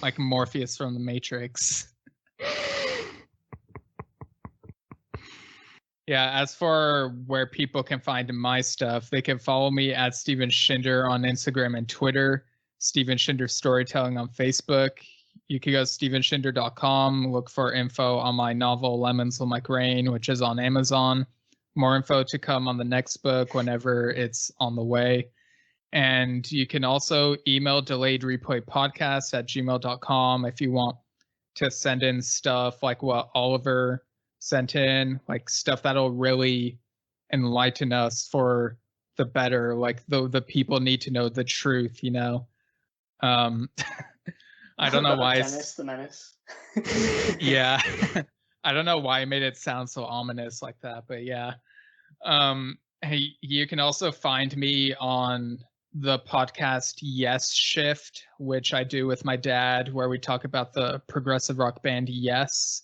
Like Morpheus from the Matrix. Yeah, as for where people can find my stuff, they can follow me at Steven Shinder on Instagram and Twitter, Steven Shinder Storytelling on Facebook. You can go to stevenshinder.com, look for info on my novel Lemons Will Make Rain, which is on Amazon. More info to come on the next book whenever it's on the way. And you can also email delayedreplaypodcast@gmail.com if you want to send in stuff like what Oliver sent in, like stuff that'll really enlighten us for the better. Like the people need to know the truth, you know. I don't know why. Dennis the Menace. Yeah, I don't know why I made it sound so ominous like that, but yeah. Hey, you can also find me on the podcast Yes Shift, which I do with my dad, where we talk about the progressive rock band Yes.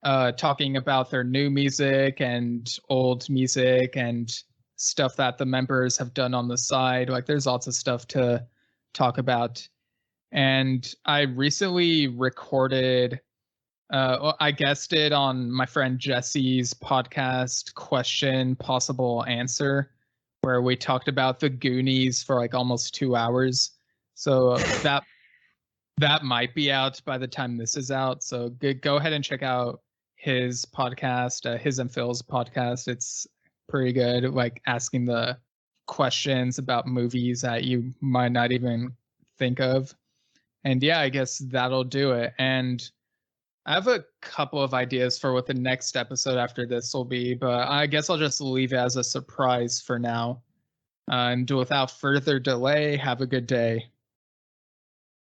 Talking about their new music and old music and stuff that the members have done on the side. Like there's lots of stuff to talk about. And I recently recorded, I guested on my friend Jesse's podcast, Question, Possible Answer, where we talked about the Goonies for like almost 2 hours. So that might be out by the time this is out. So go ahead and check out his podcast, his and Phil's podcast. It's pretty good, like asking the questions about movies that you might not even think of. And yeah, I guess that'll do it. And I have a couple of ideas for what the next episode after this will be, but I guess I'll just leave it as a surprise for now. And without further delay, have a good day.